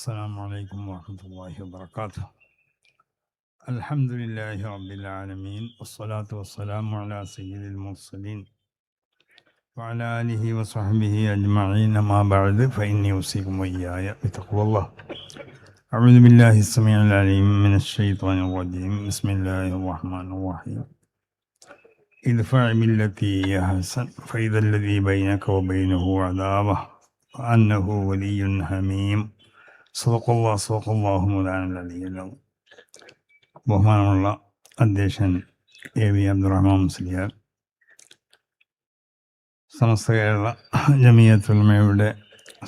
السلام عليكم ورحمة الله وبركاته. الحمد لله رب العالمين والصلاة والسلام على سيد المرسلين وعلى آله وصحبه أجمعين. ما بعد فإني أوصيكم وإياي بتقوى الله. أعوذ بالله السميع العليم من الشيطان الرجيم. بسم الله الرحمن الرحيم. ادفع بالتي هي أحسن فإذا الذي بينك وبينه عداوة وأنه ولي حميم. സ്വതക്കല്ലാഹു ബഹുമാനമുള്ള അധ്യക്ഷൻ എ വി അബ്ദുറഹ്മാൻ മുസ്ലിയാർ, സമസ്ത കേരള ജമിയത്തുൽ ഉലമയുടെ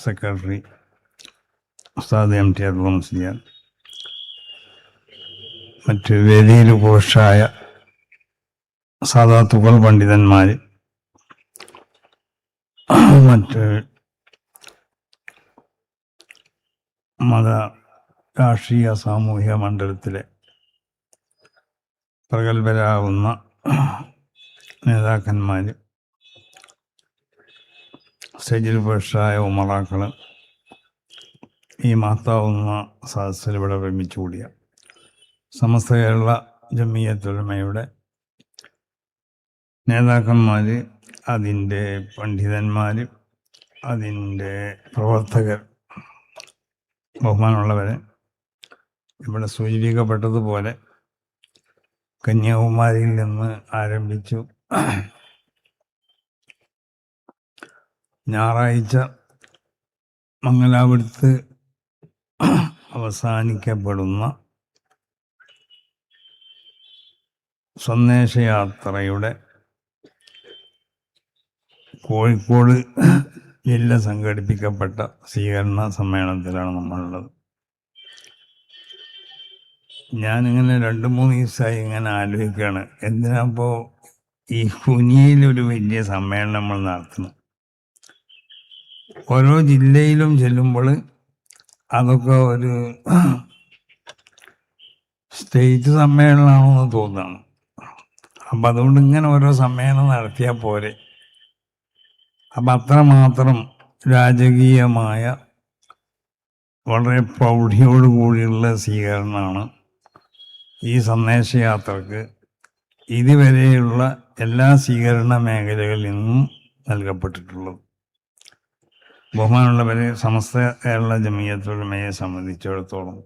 secretary Usthad M T Abdul Musliyar, മറ്റ് വേദിയിൽ ഉപവിഷ്ടായ സാദാത്തുകൾ പണ്ഡിതന്മാർ, മറ്റ് മത രാഷ്ട്രീയ സാമൂഹിക മണ്ഡലത്തിലെ പ്രഗത്ഭരാകുന്ന നേതാക്കന്മാർ, സ്റ്റേജിൽ ഉപേക്ഷായ ഉമറാക്കൾ, ഈ മഹത്താവുന്ന സദസ്സിൽ ഇവിടെ ഒരുമിച്ച് കൂടിയ സമസ്ത കേരള ജമിയത്തുൽ ഉലമയുടെ നേതാക്കന്മാർ, അതിൻ്റെ പണ്ഡിതന്മാർ, അതിൻ്റെ പ്രവർത്തകർ, ബഹുമാനമുള്ളവരെ, ഇവിടെ സൂചിപ്പിക്കപ്പെട്ടതുപോലെ കന്യാകുമാരിയിൽ നിന്ന് ആരംഭിച്ചു ഞായറാഴ്ച മംഗലാപുരത്ത് അവസാനിക്കപ്പെടുന്ന സന്ദേശയാത്രയുടെ കോഴിക്കോട് ജില്ല സംഘടിപ്പിക്കപ്പെട്ട സ്വീകരണ സമ്മേളനത്തിലാണ് നമ്മളുള്ളത്. ഞാനിങ്ങനെ 2-3 ദിവസമായി ഇങ്ങനെ ആലോചിക്കുകയാണ്, എന്തിനാപ്പോൾ ഈ കുനിയിലൊരു വലിയ സമ്മേളനം നമ്മൾ നടത്തുന്നു. ഓരോ ജില്ലയിലും ചെല്ലുമ്പോൾ അതൊക്കെ ഒരു സ്റ്റേറ്റ് സമ്മേളനമാണെന്ന് തോന്നുകയാണ്. അപ്പം അതുകൊണ്ട് ഇങ്ങനെ ഓരോ സമ്മേളനം നടത്തിയാൽ പോരെ. അപ്പം അത്രമാത്രം രാജകീയമായ വളരെ പ്രൗഢിയോടുകൂടിയുള്ള സ്വീകരണമാണ് ഈ സന്ദേശയാത്രക്ക് ഇതുവരെയുള്ള എല്ലാ സ്വീകരണ മേഖലകളിൽ നിന്നും നൽകപ്പെട്ടിട്ടുള്ളത്. ബഹുമാനമുള്ളവരെ, സമസ്ത കേരള ജമിയത്തുൽ ഉലമയെ സംബന്ധിച്ചിടത്തോളം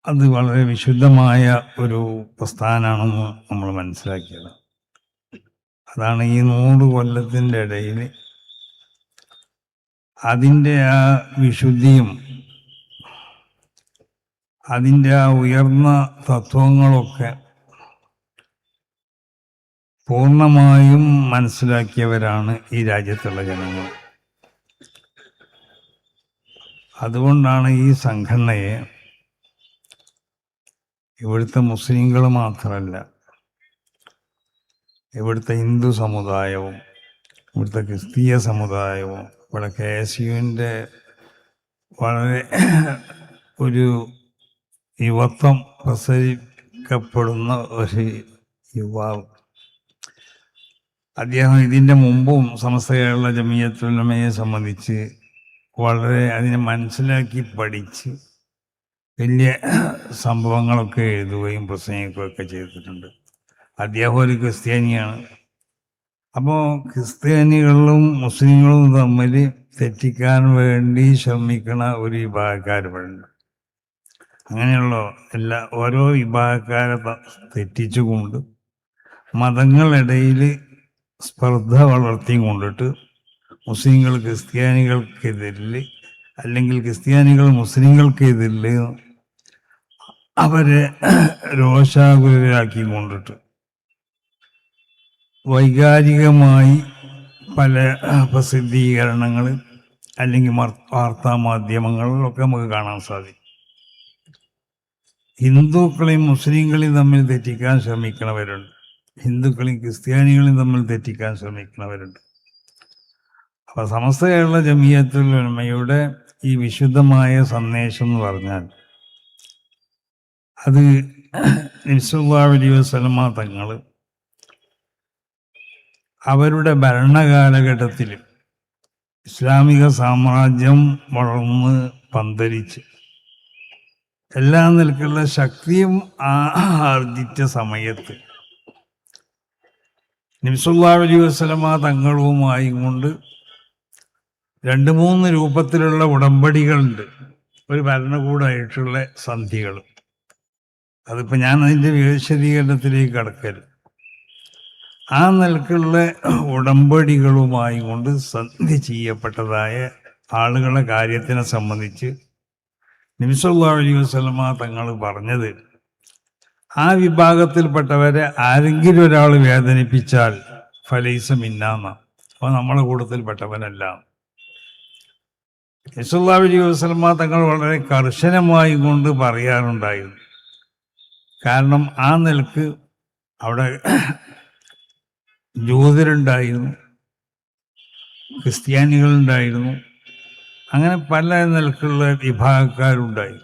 അത് വളരെ വിശുദ്ധമായ ഒരു പ്രസ്ഥാനമാണെന്ന് നമ്മൾ മനസ്സിലാക്കിയത്. അതാണ് ഈ 100 കൊല്ലത്തിൻ്റെ ഇടയിൽ അതിൻ്റെ ആ വിശുദ്ധിയും അതിൻ്റെ ആ ഉയർന്ന തത്വങ്ങളൊക്കെ പൂർണ്ണമായും മനസ്സിലാക്കിയവരാണ് ഈ രാജ്യത്തുള്ള ജനങ്ങൾ. അതുകൊണ്ടാണ് ഈ സംഘടനയെ ഇവിടുത്തെ മുസ്ലിങ്ങൾ മാത്രമല്ല, ഇവിടുത്തെ ഹിന്ദു സമുദായവും ഇവിടുത്തെ ക്രിസ്തീയ സമുദായവും ഇവിടെ KSUവിൻ്റെ വളരെ ഒരു യുവത്വം പ്രസരിക്കപ്പെടുന്ന ഒരു യുവാവ്, അദ്ദേഹം ഇതിൻ്റെ മുമ്പും സമസ്ത കേരള ജമിയത്തുൽ ഉലമയെ സംബന്ധിച്ച് വളരെ അതിനെ മനസ്സിലാക്കി പഠിച്ച് വലിയ സംഭവങ്ങളൊക്കെ എഴുതുകയും പ്രസംഗിക്കുകയൊക്കെ ചെയ്തിട്ടുണ്ട്. അദ്ദേഹം ഒരു ക്രിസ്ത്യാനിയാണ്. അപ്പോൾ ക്രിസ്ത്യാനികളും മുസ്ലിങ്ങളും തമ്മിൽ തെറ്റിക്കാൻ വേണ്ടി ശ്രമിക്കണ ഒരു വിഭാഗക്കാരുണ്ട്. അങ്ങനെയുള്ള ഓരോ വിഭാഗക്കാരെ തെറ്റിച്ചുകൊണ്ട് മതങ്ങളിടയിൽ സ്പർദ്ധ വളർത്തി കൊണ്ടിട്ട് മുസ്ലിങ്ങൾ ക്രിസ്ത്യാനികൾക്കെതിരിൽ അല്ലെങ്കിൽ ക്രിസ്ത്യാനികൾ മുസ്ലിങ്ങൾക്കെതിരിൽ അവരെ രോഷാകുലരാക്കി കൊണ്ടിട്ട് വൈകാരികമായി പല പ്രസിദ്ധീകരണങ്ങൾ അല്ലെങ്കിൽ വാർത്താ മാധ്യമങ്ങളിലൊക്കെ നമുക്ക് കാണാൻ സാധിക്കും. ഹിന്ദുക്കളെയും മുസ്ലിങ്ങളെയും തമ്മിൽ തെറ്റിക്കാൻ ശ്രമിക്കുന്നവരുണ്ട്, ഹിന്ദുക്കളെയും ക്രിസ്ത്യാനികളെയും തമ്മിൽ തെറ്റിക്കാൻ ശ്രമിക്കുന്നവരുണ്ട്. അപ്പം സമസ്ത കേരള ജമിയത്തുൽ ഉലമയുടെ ഈ വിശുദ്ധമായ സന്ദേശം എന്ന് പറഞ്ഞാൽ അത് നബി സല്ലല്ലാഹു അലൈഹി വസല്ലമ തങ്ങൾ അവരുടെ ഭരണകാലഘട്ടത്തിൽ ഇസ്ലാമിക സാമ്രാജ്യം വളർന്ന് പന്തലിച്ച് എല്ലാ നിലക്കുള്ള ശക്തിയും ആർജിച്ച സമയത്ത് നബി സല്ലല്ലാഹു അലൈഹി വസല്ലമ തങ്ങളുമായി കൊണ്ട് 2-3 രൂപത്തിലുള്ള ഉടമ്പടികളുണ്ട്. ഒരു ഭരണകൂടമായിട്ടുള്ള സന്ധികൾ. അതിപ്പോൾ ഞാൻ അതിൻ്റെ വിശദീകരണത്തിലേക്ക് കടക്കരുത്. ആ നിലക്കുള്ള ഉടമ്പടികളുമായി കൊണ്ട് സന്ധി ചെയ്യപ്പെട്ടതായ ആളുകളെ കാര്യത്തിനെ സംബന്ധിച്ച് നബി സല്ലല്ലാഹു അലൈഹി വസല്ലമ തങ്ങൾ പറഞ്ഞത്, ആ വിഭാഗത്തിൽപ്പെട്ടവരെ ആരെങ്കിലും ഒരാൾ വേദനിപ്പിച്ചാൽ ഫലൈസ മിന്നാന്ന, അപ്പോൾ നമ്മളെ കൂട്ടത്തിൽപ്പെട്ടവനല്ല. നബി സല്ലല്ലാഹു അലൈഹി വസല്ലമ തങ്ങൾ വളരെ കർശനമായി കൊണ്ട് പറയാറുണ്ടായിരുന്നു. കാരണം ആ നിലക്ക് അവിടെ ജൂതരുണ്ടായിരുന്നു, ക്രിസ്ത്യാനികളുണ്ടായിരുന്നു, അങ്ങനെ പല നിലക്കുള്ള വിഭാഗക്കാരുണ്ടായി.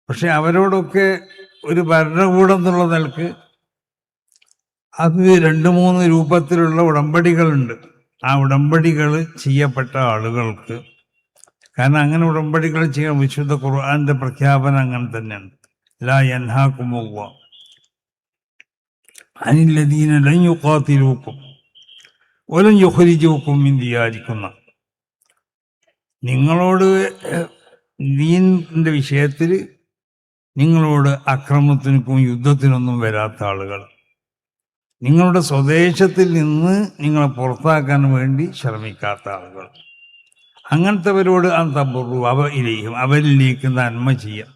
പക്ഷെ അവരോടൊക്കെ ഒരു ഭരണകൂടം എന്നുള്ള നിലക്ക് അത് 2-3 രൂപത്തിലുള്ള ഉടമ്പടികളുണ്ട്. ആ ഉടമ്പടികൾ ചെയ്യപ്പെട്ട ആളുകൾക്ക്, കാരണം അങ്ങനെ ഉടമ്പടികൾ ചെയ്യാൻ വിശുദ്ധ ഖുർആന്റെ പ്രഖ്യാപനം അങ്ങനെ തന്നെയാണ്. ലാ യൻഹാകുമുല്ലാഹു അനില്ലദീന ലൻ യുഖാതിലൂക്കും വലൻ യുഖ്രിജൂക്കും മിൻ ദിയാരിക്കും. നിങ്ങളോട് ദീനിന്റെ വിഷയത്തിൽ നിങ്ങളോട് അക്രമത്തിനും യുദ്ധത്തിനൊന്നും വരാത്ത ആളുകൾ, നിങ്ങളുടെ സ്വദേശത്തിൽ നിന്ന് നിങ്ങളെ പുറത്താക്കാൻ വേണ്ടി ശ്രമിക്കാത്ത ആളുകൾ, അങ്ങനത്തെവരോട് അന്തബുറു അവരിലേക്ക് നന്മ ചെയ്യാം,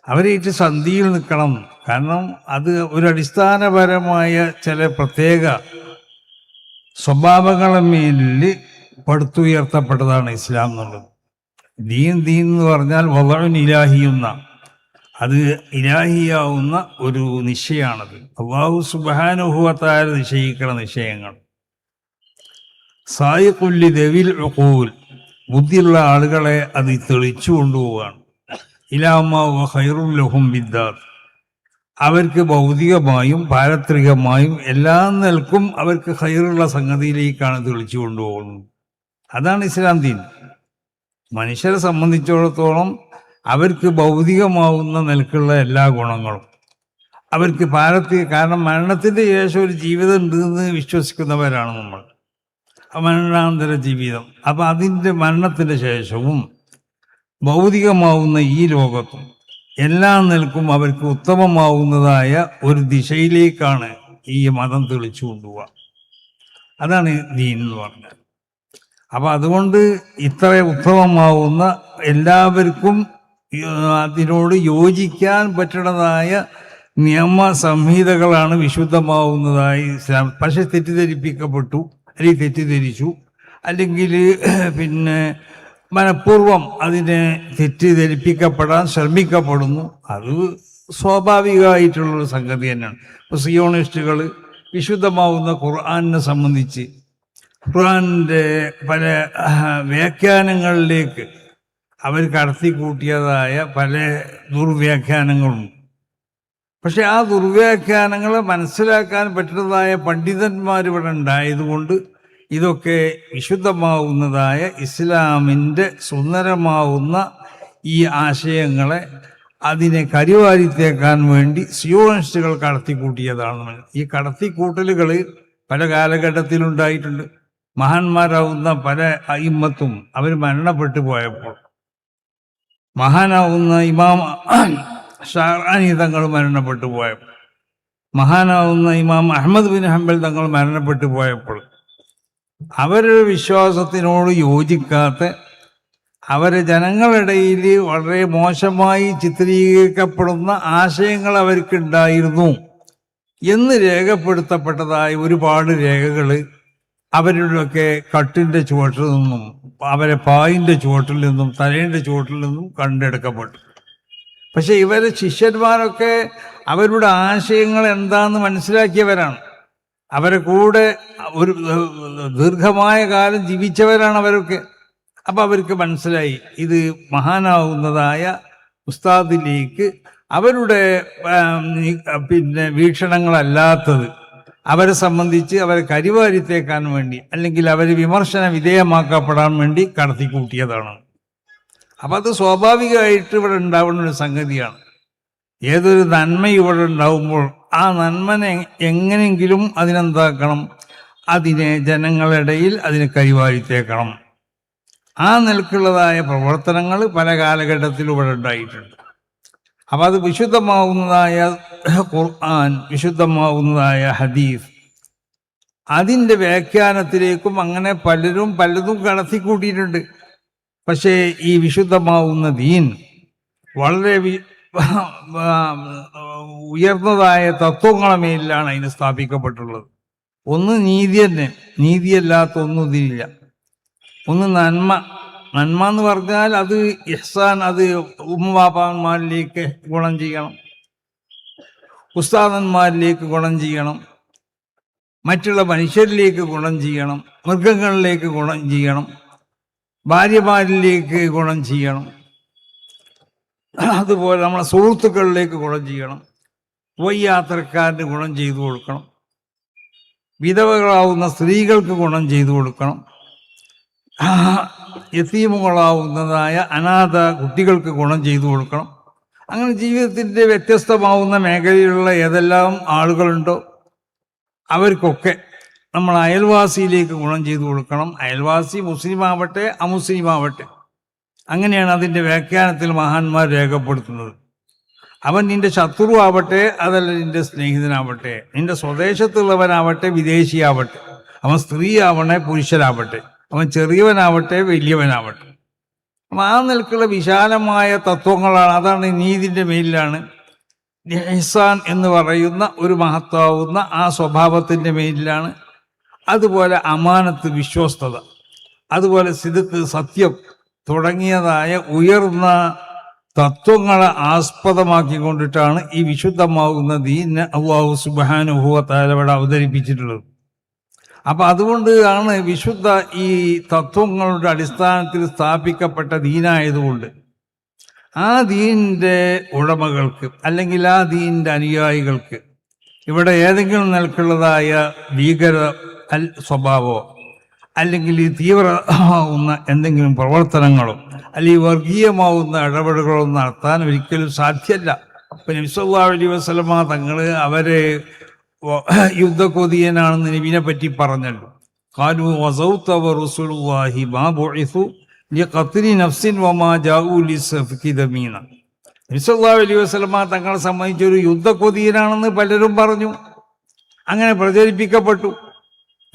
അവരേറ്റ് സന്ധിയിൽ നിൽക്കണം. കാരണം അത് ഒരു അടിസ്ഥാനപരമായ ചില പ്രത്യേക സ്വഭാവങ്ങളെ മേലിൽ പടുത്തുയർത്തപ്പെട്ടതാണ് ഇസ്ലാം എന്നുള്ളത്. ദീൻ എന്ന് പറഞ്ഞാൽ വദഉൻ ഇലാഹിയുന്ന, അത് ഇലാഹിയാവുന്ന ഒരു നിശ്ചയാണത്. അല്ലാഹു സുബ്ഹാനഹു വ തആല നിശ്ചയിക്കുന്ന നിശ്ചയങ്ങൾ. സായിഖുല്ലി ദവിൽ ഉഖൂൽ, ബുദ്ധിയുള്ള ആളുകളെ അത് തെളിച്ചു കൊണ്ടുപോവുകയാണ്. ഇലാമാ വ ഖൈറുൽ ലഹും ബിദ്ദാർ, അവർക്ക് ഭൗതികമായും പാരത്രികമായും എല്ലാ നിലക്കും അവർക്ക് ഖൈറുള്ള സംഗതിയിലേക്കാണ് തെളിച്ചു കൊണ്ടുപോകുന്നത്. അതാണ് ഇസ്ലാം ദീൻ. മനുഷ്യരെ സംബന്ധിച്ചിടത്തോളം അവർക്ക് ഭൗതികമാവുന്ന നിലക്കുള്ള എല്ലാ ഗുണങ്ങളും, അവർക്ക് കാരണം മരണത്തിൻ്റെ ശേഷം ഒരു ജീവിതം ഉണ്ടെന്ന് വിശ്വസിക്കുന്നവരാണ് നമ്മൾ. മരണാന്തര ജീവിതം. അപ്പം അതിൻ്റെ മരണത്തിൻ്റെ ശേഷവും ഭൗതികമാവുന്ന ഈ ലോകത്തും എല്ലാ നിലക്കും അവർക്ക് ഉത്തമമാവുന്നതായ ഒരു ദിശയിലേക്കാണ് ഈ മതം തെളിച്ചു കൊണ്ടുപോവുക. അതാണ് ദീൻ എന്ന് പറഞ്ഞത്. അപ്പം അതുകൊണ്ട് ഇത്ര ഉത്തമമാവുന്ന എല്ലാവർക്കും അതിനോട് യോജിക്കാൻ പറ്റുന്നതായ നിയമ സംഹിതകളാണ് വിശുദ്ധമാവുന്നതായി ഇസ്ലാം. പക്ഷെ തെറ്റിദ്ധരിപ്പിക്കപ്പെട്ടു, അല്ലെങ്കിൽ തെറ്റിദ്ധരിച്ചു, അല്ലെങ്കിൽ പിന്നെ മനഃപൂർവം അതിനെ തെറ്റിദ്ധരിപ്പിക്കപ്പെടാൻ ശ്രമിക്കപ്പെടുന്നു. അത് സ്വാഭാവികമായിട്ടുള്ളൊരു സംഗതി തന്നെയാണ്. ഇപ്പോൾ സിയോണിസ്റ്റുകൾ വിശുദ്ധമാവുന്ന ഖുർആനെ സംബന്ധിച്ച് ഖുർആന്റെ പല വ്യാഖ്യാനങ്ങളിലേക്ക് അവർ കടത്തിക്കൂട്ടിയതായ പല ദുർവ്യാഖ്യാനങ്ങളുണ്ട്. പക്ഷെ ആ ദുർവ്യാഖ്യാനങ്ങളെ മനസ്സിലാക്കാൻ പറ്റുന്നതായ പണ്ഡിതന്മാരിവിടെ ഉണ്ടായതുകൊണ്ട് ഇതൊക്കെ വിശുദ്ധമാവുന്നതായ ഇസ്ലാമിൻ്റെ സുന്ദരമാവുന്ന ഈ ആശയങ്ങളെ അതിനെ കരിവാരിത്തേക്കാൻ വേണ്ടി സിയോണിസ്റ്റുകൾ കടത്തിക്കൂട്ടിയതാണ്. ഈ കടത്തിക്കൂട്ടലുകൾ പല കാലഘട്ടത്തിലുണ്ടായിട്ടുണ്ട്. മഹാന്മാരാവുന്ന പല അയിമ്മത്തും അവർ മരണപ്പെട്ടു പോയപ്പോൾ, മഹാനാവുന്ന ഇമാം ഷാറാനി തങ്ങൾ മരണപ്പെട്ടു പോയപ്പോൾ, മഹാനാവുന്ന ഇമാം അഹ്മദ് ബിൻ ഹംബൽ തങ്ങൾ മരണപ്പെട്ടു പോയപ്പോൾ, അവരുടെ വിശ്വാസത്തിനോട് യോജിക്കാത്ത, അവരെ ജനങ്ങളിടയിൽ വളരെ മോശമായി ചിത്രീകരിക്കപ്പെടുന്ന ആശയങ്ങൾ അവർക്കുണ്ടായിരുന്നു എന്ന് രേഖപ്പെടുത്തപ്പെട്ടതായ ഒരുപാട് രേഖകൾ അവരുടെയൊക്കെ കട്ടിൻ്റെ ചുവട്ടിൽ നിന്നും, അവരെ പായിൻ്റെ ചുവട്ടിൽ നിന്നും, തലേൻ്റെ ചുവട്ടിൽ നിന്നും കണ്ടെടുക്കപ്പെട്ടു. പക്ഷെ ഇവരെ ശിഷ്യന്മാരൊക്കെ അവരുടെ ആശയങ്ങൾ എന്താണെന്ന് മനസ്സിലാക്കിയവരാണ്. അവരെ കൂടെ ഒരു ദീർഘമായ കാലം ജീവിച്ചവരാണ് അവരൊക്കെ. അപ്പം അവർക്ക് മനസ്സിലായി ഇത് മഹാനാവുന്നതായ ഉസ്താദിലേക്ക് അവരുടെ പിന്നെ വീക്ഷണങ്ങളല്ലാത്തത്, അവരെ സംബന്ധിച്ച് അവരെ കരിവാരിത്തേക്കാൻ വേണ്ടി അല്ലെങ്കിൽ അവരെ വിമർശന വിധേയമാക്കപ്പെടാൻ വേണ്ടി കടത്തിക്കൂട്ടിയതാണ്. അപ്പം അത് സ്വാഭാവികമായിട്ട് ഇവിടെ ഉണ്ടാവുന്ന ഒരു സംഗതിയാണ്. ഏതൊരു നന്മ ഇവിടെ ഉണ്ടാവുമ്പോൾ ആ നന്മനെ എങ്ങനെയെങ്കിലും അതിനെന്താക്കണം, അതിനെ ജനങ്ങളിടയിൽ അതിനെ കരിവാരിത്തേക്കണം. ആ നിലക്കുള്ളതായ പ്രവർത്തനങ്ങൾ പല കാലഘട്ടത്തിലും ഇവിടെ ഉണ്ടായിട്ടുണ്ട്. അപ്പം അത് വിശുദ്ധമാവുന്നതായ ഖുർആൻ, വിശുദ്ധമാവുന്നതായ ഹദീസ്, അതിൻ്റെ വ്യാഖ്യാനത്തിലേക്കും അങ്ങനെ പലതും കടത്തിക്കൂട്ടിയിട്ടുണ്ട്. പക്ഷേ ഈ വിശുദ്ധമാവുന്ന ദീൻ വളരെ ഉയർന്നതായ തത്വങ്ങളെ മേലിലാണ് അതിന് സ്ഥാപിക്കപ്പെട്ടുള്ളത്. ഒന്ന് നീതി തന്നെ, നീതിയല്ലാത്ത ഒന്നും ഇതിലില്ല. ഒന്ന് നന്മ എന്ന് പറഞ്ഞാൽ അത് ഇഹ്സാൻ, അത് ഉമ്മവാപ്പാന്മാരിലേക്ക് ഗുണം ചെയ്യണം, ഉസ്താദന്മാരിലേക്ക് ഗുണം ചെയ്യണം, മറ്റുള്ള മനുഷ്യരിലേക്ക് ഗുണം ചെയ്യണം, മൃഗങ്ങളിലേക്ക് ഗുണം ചെയ്യണം, ഭാര്യമാരിലേക്ക് ഗുണം ചെയ്യണം, അതുപോലെ നമ്മളെ സുഹൃത്തുക്കളിലേക്ക് ഗുണം ചെയ്യണം, വയ്യാത്രക്കാരന് ഗുണം ചെയ്തു കൊടുക്കണം, വിധവകളാവുന്ന സ്ത്രീകൾക്ക് ഗുണം ചെയ്തു കൊടുക്കണം, യതീമുകളാവുന്നതായ അനാഥ കുട്ടികൾക്ക് ഗുണം ചെയ്തു കൊടുക്കണം. അങ്ങനെ ജീവിതത്തിൻ്റെ വ്യത്യസ്തമാവുന്ന മേഖലയിലുള്ള ഏതെല്ലാം ആളുകളുണ്ടോ അവർക്കൊക്കെ നമ്മൾ അയൽവാസിയിലേക്ക് ഗുണം ചെയ്തു കൊടുക്കണം. അയൽവാസി മുസ്ലിം ആവട്ടെ അമുസ്ലിം ആവട്ടെ, അങ്ങനെയാണ് അതിൻ്റെ വ്യാഖ്യാനത്തിൽ മഹാന്മാർ രേഖപ്പെടുത്തുന്നത്. അവൻ നിന്റെ ശത്രു ആവട്ടെ, അതല്ല നിന്റെ സ്നേഹിതനാവട്ടെ, നിന്റെ സ്വദേശത്തുള്ളവനാവട്ടെ വിദേശിയാവട്ടെ, അവൻ സ്ത്രീ ആവണേ പുരുഷനാവട്ടെ, അവൻ ചെറിയവനാവട്ടെ വലിയവനാവട്ടെ. അപ്പം ആ നിലക്കുള്ള വിശാലമായ തത്വങ്ങളാണ്. അതാണ് നീതിൻ്റെ മേലിലാണ്. ഇഹ്സാൻ എന്ന് പറയുന്ന ഒരു മഹത്താവുന്ന ആ സ്വഭാവത്തിൻ്റെ മേലിലാണ്. അതുപോലെ അമാനത്ത്, വിശ്വസ്തത, അതുപോലെ സിദ്ഖ്, സത്യം തുടങ്ങിയതായ ഉയർന്ന തത്വങ്ങളെ ആസ്പദമാക്കിക്കൊണ്ടിട്ടാണ് ഈ വിശുദ്ധമാകുന്ന ദീനിനെ അല്ലാഹു സുബ്ഹാനഹു വ തആല ഇവിടെ അവതരിപ്പിച്ചിട്ടുള്ളത്. അപ്പം അതുകൊണ്ട് ആണ് വിശുദ്ധ ഈ തത്വങ്ങളുടെ അടിസ്ഥാനത്തിൽ സ്ഥാപിക്കപ്പെട്ട ദീനായതുകൊണ്ട് ആ ദീനിൻ്റെ ഉടമകൾക്ക് അല്ലെങ്കിൽ ആ ദീനിൻ്റെ അനുയായികൾക്ക് ഇവിടെ ഏതെങ്കിലും നിലക്കുള്ളതായ ഭീകര സ്വഭാവമോ അല്ലെങ്കിൽ ഈ തീവ്രമാവുന്ന എന്തെങ്കിലും പ്രവർത്തനങ്ങളോ അല്ലെങ്കിൽ വർഗീയമാവുന്ന ഇടപെടലുകളോ നടത്താൻ ഒരിക്കലും സാധ്യമല്ല. അപ്പം നബി സല്ലല്ലാഹു അലൈഹി വസല്ലമ തങ്ങൾ അവരെ യുദ്ധകൊതിയനാണെന്ന് നബിനെ പറ്റി പറഞ്ഞല്ലോ. ഖാലു വസൗത വറസൂലുള്ളാഹി മാ ബുഇസു ലിഖത്ലി നഫ്സിൻ വമാ ജാഉ ലിസഫ്കി ദമീന. നബി സല്ലല്ലാഹു അലൈഹി വസല്ലമ തങ്ങളെ സംബന്ധിച്ചൊരു യുദ്ധകൊതിയനാണെന്ന് പലരും പറഞ്ഞു, അങ്ങനെ പ്രചരിപ്പിക്കപ്പെട്ടു.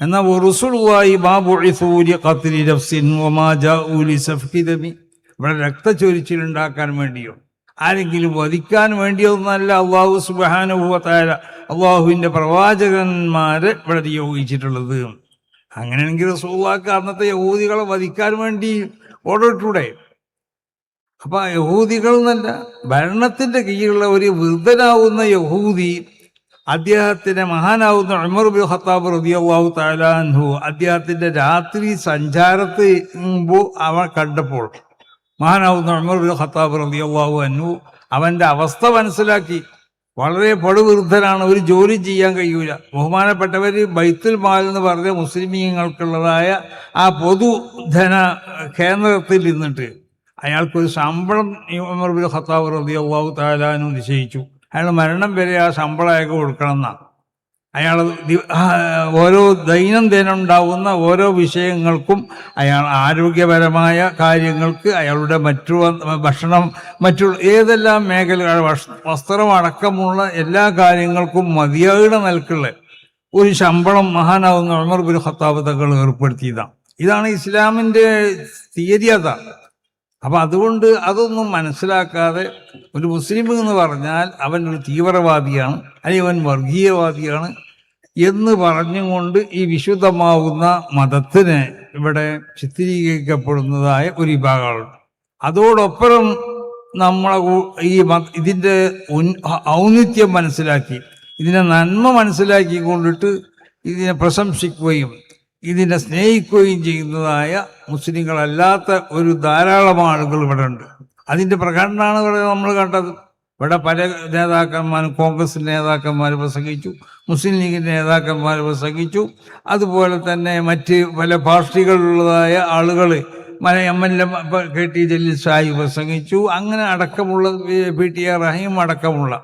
എന്നാൽ റസൂലുള്ളാഹി മാ ബുഇസു ലിഖത്ലി നഫ്സിൻ വമാ ജാഉ ലിസഫ്കി ദമീന, ഇവിടെ രക്തച്ചൊരിച്ചിലുണ്ടാക്കാൻ വേണ്ടിയോ ആരെങ്കിലും വധിക്കാൻ വേണ്ടിയൊന്നല്ല അല്ലാഹു സുബ്ഹാനഹു വ തആല അള്ളാഹുവിൻ്റെ പ്രവാചകന്മാരെ ഇവിടെ നിയോഗിച്ചിട്ടുള്ളത്. അങ്ങനെയാണെങ്കിൽ റസൂലുള്ളാഹിക്ക് അന്നത്തെ യഹൂദികളെ വധിക്കാൻ വേണ്ടി ഓർഡർ ഇട്ടൂടെ? അപ്പം യഹൂദികൾ എന്നല്ല, ഭരണത്തിൻ്റെ കീഴിലുള്ള ഒരു വൃദ്ധനാവുന്ന യഹൂദി അദ്ദേഹത്തിൻ്റെ മഹാനാവുന്ന ഉമർ ഇബ്നു ഖത്താബ് റളിയല്ലാഹു തആല അൻഹു അദ്ദേഹത്തിൻ്റെ രാത്രി സഞ്ചാരത്തിൽ അവൻ കണ്ടപ്പോൾ മഹാനാവുന്ന ഉമർ ഇബ്നു ഖത്താബ് റളിയല്ലാഹു അൻഹു അവൻ്റെ അവസ്ഥ മനസ്സിലാക്കി. വളരെ പടുവൃദ്ധനാണ്, ഒരു ജോലി ചെയ്യാൻ കഴിയൂല. ബഹുമാനപ്പെട്ടവർ ബൈത്തുൽ മാൽ എന്ന് പറഞ്ഞ മുസ്ലിമീങ്ങൾക്കുള്ളതായ ആ പൊതുധന കേന്ദ്രത്തിൽ നിന്നിട്ട് അയാൾക്കൊരു ശമ്പളം ഉമർ ഇബ്നു ഖത്താബ് റളിയല്ലാഹു തആല അൻഹു നിശ്ചയിച്ചു. അയാൾ മരണം വരെ ആ ശമ്പളം അയാൾക്ക് കൊടുക്കണം എന്നാണ്. അയാൾ ഓരോ ദൈനംദിനം ഉണ്ടാവുന്ന ഓരോ വിഷയങ്ങൾക്കും അയാൾ ആരോഗ്യപരമായ കാര്യങ്ങൾക്ക് അയാളുടെ ഭക്ഷണം, ഏതെല്ലാം മേഖലകൾ, വസ്ത്രം അടക്കമുള്ള എല്ലാ കാര്യങ്ങൾക്കും മതിയാകുന്ന നിലക്കുള്ള ഒരു ശമ്പളം മഹാനാവുന്ന ഉമർ ഇബ്നു ഖത്താബ് തങ്ങൾ ഏർപ്പെടുത്തിയതാണ്. ഇതാണ് ഇസ്ലാമിൻ്റെ തീയതി. അതാണ്. അപ്പം അതുകൊണ്ട് അതൊന്നും മനസ്സിലാക്കാതെ ഒരു മുസ്ലിം എന്ന് പറഞ്ഞാൽ അവൻ ഒരു തീവ്രവാദിയാണ് അല്ലെങ്കിൽ അവൻ വർഗീയവാദിയാണ് എന്ന് പറഞ്ഞുകൊണ്ട് ഈ വിശുദ്ധമാവുന്ന മതത്തിന് ഇവിടെ ചിത്രീകരിക്കപ്പെടുന്നതായ ഒരു വിഭാഗങ്ങളുണ്ട്. അതോടൊപ്പം നമ്മളെ ഇതിൻ്റെ ഔന്നിത്യം മനസ്സിലാക്കി, ഇതിനെ നന്മ മനസ്സിലാക്കിക്കൊണ്ടിട്ട് ഇതിനെ പ്രശംസിക്കുകയും ഇതിനെ സ്നേഹിക്കുകയും ചെയ്യുന്നതായ മുസ്ലിങ്ങളല്ലാത്ത ഒരു ധാരാളം ആളുകൾ ഇവിടെ ഉണ്ട്. അതിൻ്റെ പ്രകടനമാണ് ഇവിടെ നമ്മൾ കണ്ടത്. ഇവിടെ പല നേതാക്കന്മാരും, കോൺഗ്രസിൻ്റെ നേതാക്കന്മാർ പ്രസംഗിച്ചു, മുസ്ലിം ലീഗിൻ്റെ നേതാക്കന്മാർ പ്രസംഗിച്ചു, അതുപോലെ തന്നെ മറ്റ് പല പാർട്ടികളിലുള്ളതായ ആളുകൾ MLA KT ജലീൽ സാഹിബ് പ്രസംഗിച്ചു. അങ്ങനെ അടക്കമുള്ള PTI റഹീം അടക്കമുള്ള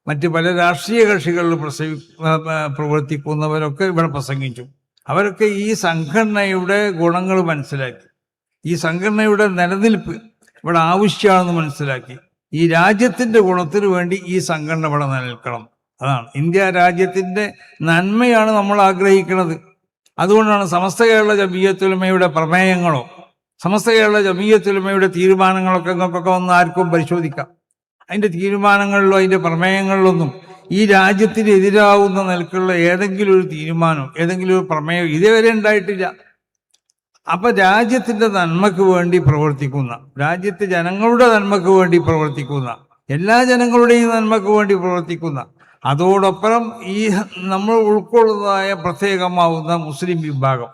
മറ്റ് പല രാഷ്ട്രീയ കക്ഷികളിൽ പ്രവർത്തിക്കുന്നവരൊക്കെ ഇവിടെ പ്രസംഗിച്ചു. അവരൊക്കെ ഈ സംഘടനയുടെ ഗുണങ്ങൾ മനസ്സിലാക്കി, ഈ സംഘടനയുടെ നിലനിൽപ്പ് ഇവിടെ ആവശ്യമാണെന്ന് മനസ്സിലാക്കി. ഈ രാജ്യത്തിൻ്റെ ഗുണത്തിന് വേണ്ടി ഈ സംഘടന ഇവിടെ നിലനിൽക്കണം. അതാണ് ഇന്ത്യ രാജ്യത്തിൻ്റെ നന്മയാണ് നമ്മൾ ആഗ്രഹിക്കുന്നത്. അതുകൊണ്ടാണ് സമസ്ത കേരള ജമിയത്തുൽ ഉലമയുടെ പ്രമേയങ്ങളോ സമസ്ത കേരള ജമിയത്തുൽ ഉലമയുടെ തീരുമാനങ്ങളൊക്കെ നിങ്ങൾക്കൊക്കെ ഒന്ന് ആർക്കും പരിശോധിക്കാം. അതിൻ്റെ തീരുമാനങ്ങളിലോ അതിൻ്റെ പ്രമേയങ്ങളിലൊന്നും ഈ രാജ്യത്തിന് എതിരാവുന്ന നിലക്കുള്ള ഏതെങ്കിലും ഒരു തീരുമാനം, ഏതെങ്കിലും ഒരു പ്രമേയം ഇതേവരെ ഉണ്ടായിട്ടില്ല. അപ്പൊ രാജ്യത്തിന്റെ നന്മക്ക് വേണ്ടി പ്രവർത്തിക്കുന്ന, രാജ്യത്തെ ജനങ്ങളുടെ നന്മക്ക് വേണ്ടി പ്രവർത്തിക്കുന്ന, എല്ലാ ജനങ്ങളുടെയും നന്മക്ക് വേണ്ടി പ്രവർത്തിക്കുന്ന, അതോടൊപ്പം ഈ നമ്മൾ ഉൾക്കൊള്ളുന്നതായ പ്രത്യേകമാവുന്ന മുസ്ലിം വിഭാഗം,